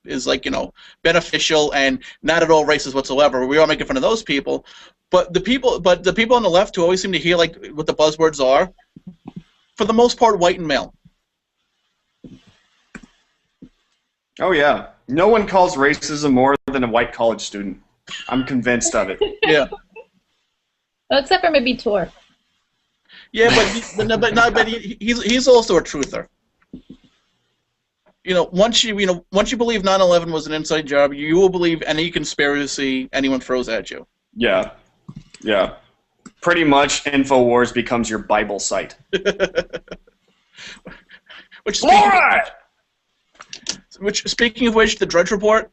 is like you know, beneficial and not at all racist whatsoever. We are making fun of those people, but the people on the left who always seem to hear like what the buzzwords are, for the most part, white and male. Oh, yeah. No one calls racism more than a white college student. I'm convinced of it. Yeah. Well, except for maybe Tor. Yeah, but he's also a truther. You know, once you believe 9/11 was an inside job, you will believe any conspiracy anyone throws at you. Yeah. Yeah. Pretty much InfoWars becomes your Bible site. Speaking of which, the Drudge Report,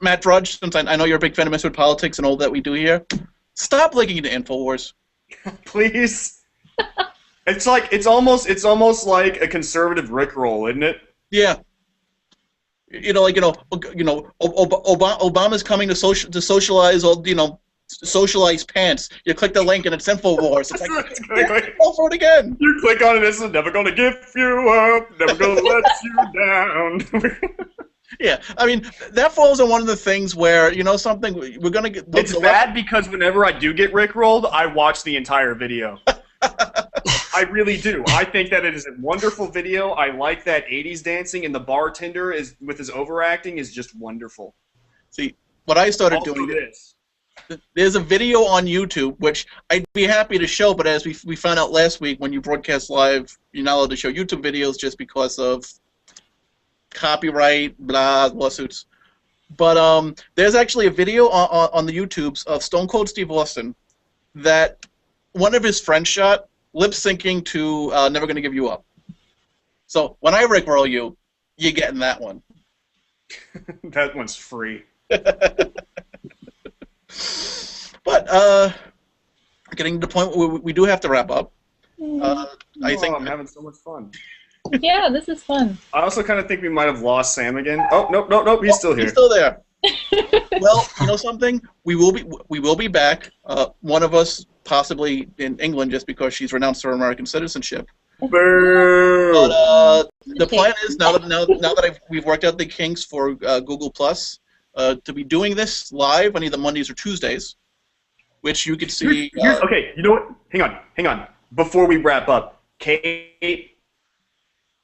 Matt Drudge, since I know you're a big fan of Misfit Politics and all that we do here, stop linking to InfoWars. Please. It's almost like a conservative Rickroll, isn't it? Yeah. Obama's coming to socialize all, you know, socialize pants. You click the link and it's InfoWars. It's like, I'll vote again. You click on it, it's never gonna give you up, never gonna let you down. Yeah, I mean, that falls on one of the things where, you know something, we're gonna get. It's bad because whenever I do get Rickrolled, I watch the entire video. I really do. I think that it is a wonderful video. I like that 80s dancing, and the bartender is with his overacting is just wonderful. See, what I started Also doing. this. There's a video on YouTube, which I'd be happy to show, but as we found out last week, when you broadcast live, you're not allowed to show YouTube videos just because of copyright, lawsuits. But there's actually a video on the YouTubes of Stone Cold Steve Austin that one of his friends shot, lip-syncing to Never Gonna Give You Up. So when I rickroll you, you're getting that one. That one's free. But getting to the point where we do have to wrap up. I think I'm having so much fun. Yeah, this is fun. I also kind of think we might have lost Sam again. Oh, nope, he's still here. He's still there. Well, you know something? We will be back. One of us possibly in England, just because she's renounced her American citizenship. Boo! But the plan is now that we've worked out the kinks for Google Plus, to be doing this live on either Mondays or Tuesdays, which you could see. Okay, you know what? Hang on. Before we wrap up, Kate,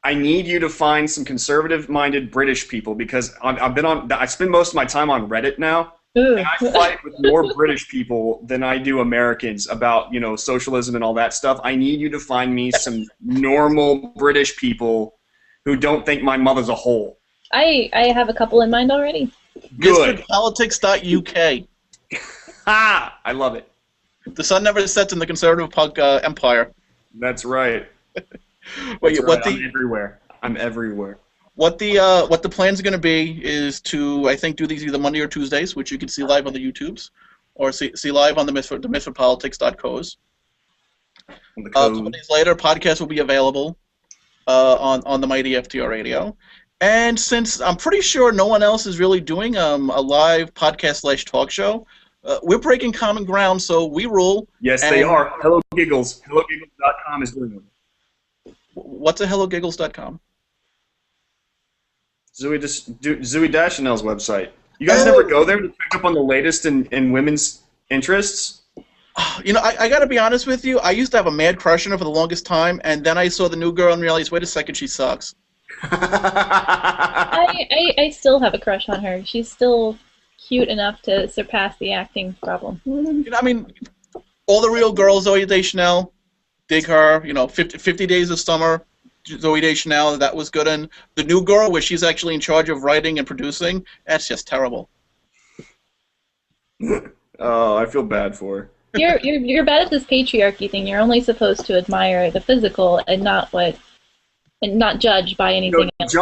I need you to find some conservative-minded British people because I spend most of my time on Reddit now, and I fight with more British people than I do Americans about, socialism and all that stuff. I need you to find me some normal British people who don't think my mother's a hole. I have a couple in mind already. Good. Politics.uk. Ha! I love it. The sun never sets in the conservative punk empire. That's right. Wait, right. I'm everywhere. What the plans are going to be is to, I think, do these either Monday or Tuesdays, which you can see live on the YouTubes, or see live on the misfitpolitics.co's. A couple days later, podcast will be available on the mighty FTR radio. And since I'm pretty sure no one else is really doing a live podcast/talk show, we're breaking common ground, so we rule. Yes, they are. Hello Giggles. HelloGiggles.com is doing them. What's a HelloGiggles.com? Zooey Dashanel's website. You guys never go there to pick up on the latest in women's interests? I got to be honest with you. I used to have a mad crush on her for the longest time, and then I saw the new girl and realized, wait a second, she sucks. I still have a crush on her. She's still cute enough to surpass the acting problem. All the real girls, Zooey Deschanel, dig her. 50 Days of Summer, Zooey Deschanel, that was good. And the new girl, where she's actually in charge of writing and producing, that's just terrible. Oh, I feel bad for her. You're bad at this patriarchy thing. You're only supposed to admire the physical and not judge by anything else.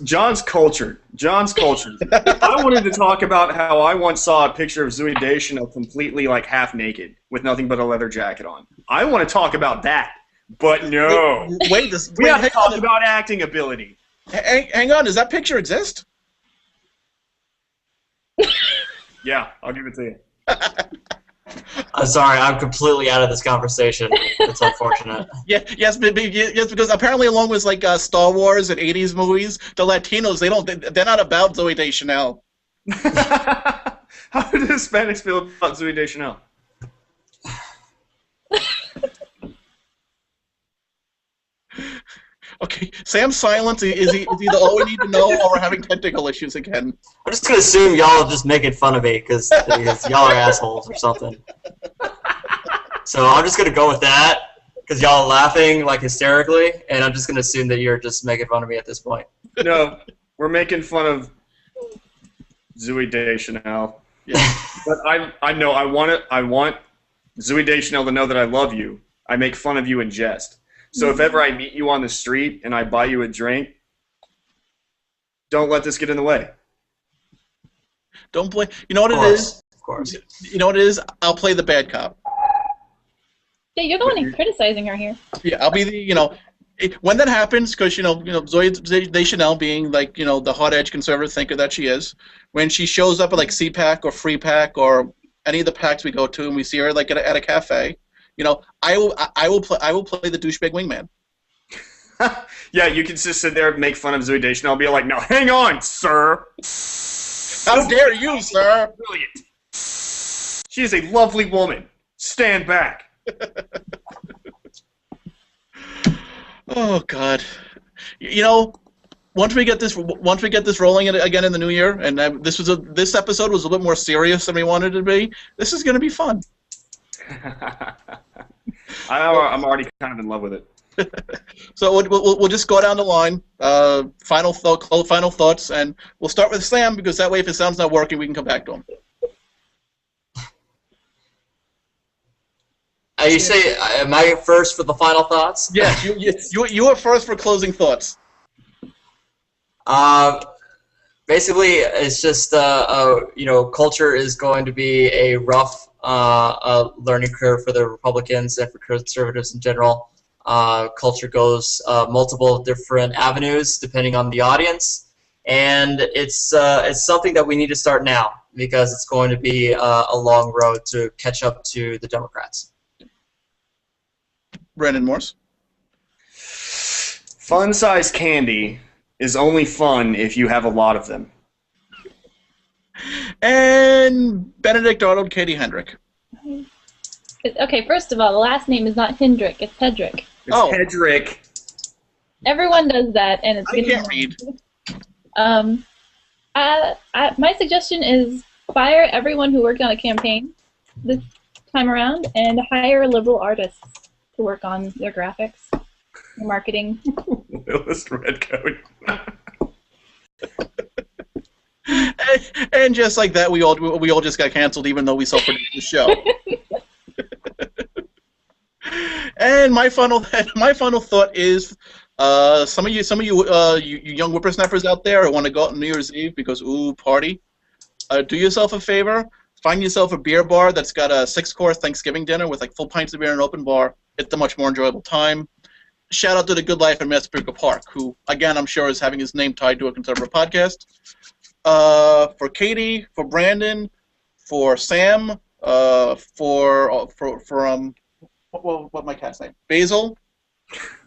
John's culture. I wanted to talk about how I once saw a picture of Zooey Deschanel completely half naked with nothing but a leather jacket on. I want to talk about that, but no. We have to talk about acting ability. Hang on, does that picture exist? Yeah, I'll give it to you. I'm sorry, I'm completely out of this conversation. It's unfortunate. Yes, because apparently along with Star Wars and 80s movies, the Latinos, they're not about Zooey Deschanel. How do the Hispanics feel about Zooey Deschanel? Okay, Sam's silence, is either all we need to know or we're having technical issues again. I'm just going to assume y'all are just making fun of me because y'all are assholes or something. So I'm just going to go with that because y'all are laughing hysterically, and I'm just going to assume that you're just making fun of me at this point. No, we're making fun of Zooey Deschanel. Yeah. But I know I want Zooey Deschanel to know that I love you. I make fun of you in jest. So if ever I meet you on the street and I buy you a drink, don't let this get in the way. Don't play. You know what it is? Of course. You know what it is? I'll play the bad cop. Yeah, you're the one who's criticizing her here. Yeah, I'll be the, when that happens, because, Zooey Deschanel being, the hot-edge conservative thinker that she is, when she shows up at, CPAC or Free Pack or any of the packs we go to and we see her, at a cafe, I will play the douchebag wingman. Yeah, you can just sit there and make fun of Zooey Deschanel and be like, "No, hang on, sir. How dare you, sir? Brilliant. She is a lovely woman. Stand back." Oh God, once we get this rolling again in the new year, and this episode was a bit more serious than we wanted it to be. This is going to be fun. I'm already kind of in love with it. So we'll just go down the line. Final thoughts, and we'll start with Sam because that way, if it sounds not working, we can come back to him. You say, am I first for the final thoughts? Yes, you are first for closing thoughts. Basically, it's just culture is going to be a rough learning curve for the Republicans and for conservatives in general. Culture goes multiple different avenues depending on the audience, and it's something that we need to start now because it's going to be a long road to catch up to the Democrats. Brandon Morse. Fun-sized candy is only fun if you have a lot of them. And Benedict Arnold, Katie Hedrick. Okay, first of all, the last name is not Hendrick, it's Hedrick. It's Hedrick. Everyone does that, and it's I can't read. My suggestion is fire everyone who worked on a campaign this time around and hire liberal artists to work on their graphics, their marketing. Willis Redcoat. And just like that, we all just got canceled, even though we self-produced the show. And my final thought is, some of you young whippersnappers out there who want to go out on New Year's Eve because party, do yourself a favor, find yourself a beer bar that's got a 6-course Thanksgiving dinner with like full pints of beer and an open bar. It's a much more enjoyable time. Shout out to the Good Life in Massapequa Park, who again I'm sure is having his name tied to a conservative podcast. For Katie, for Brandon, for Sam, what my cat's name? Basil.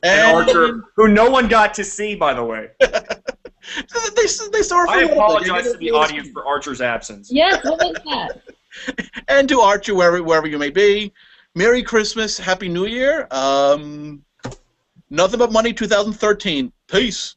And Archer, who no one got to see, by the way. they saw. I apologize to the audience for Archer's absence. Yes, what was that? And to Archer, wherever you may be, Merry Christmas, Happy New Year. Nothing but money 2013. Peace.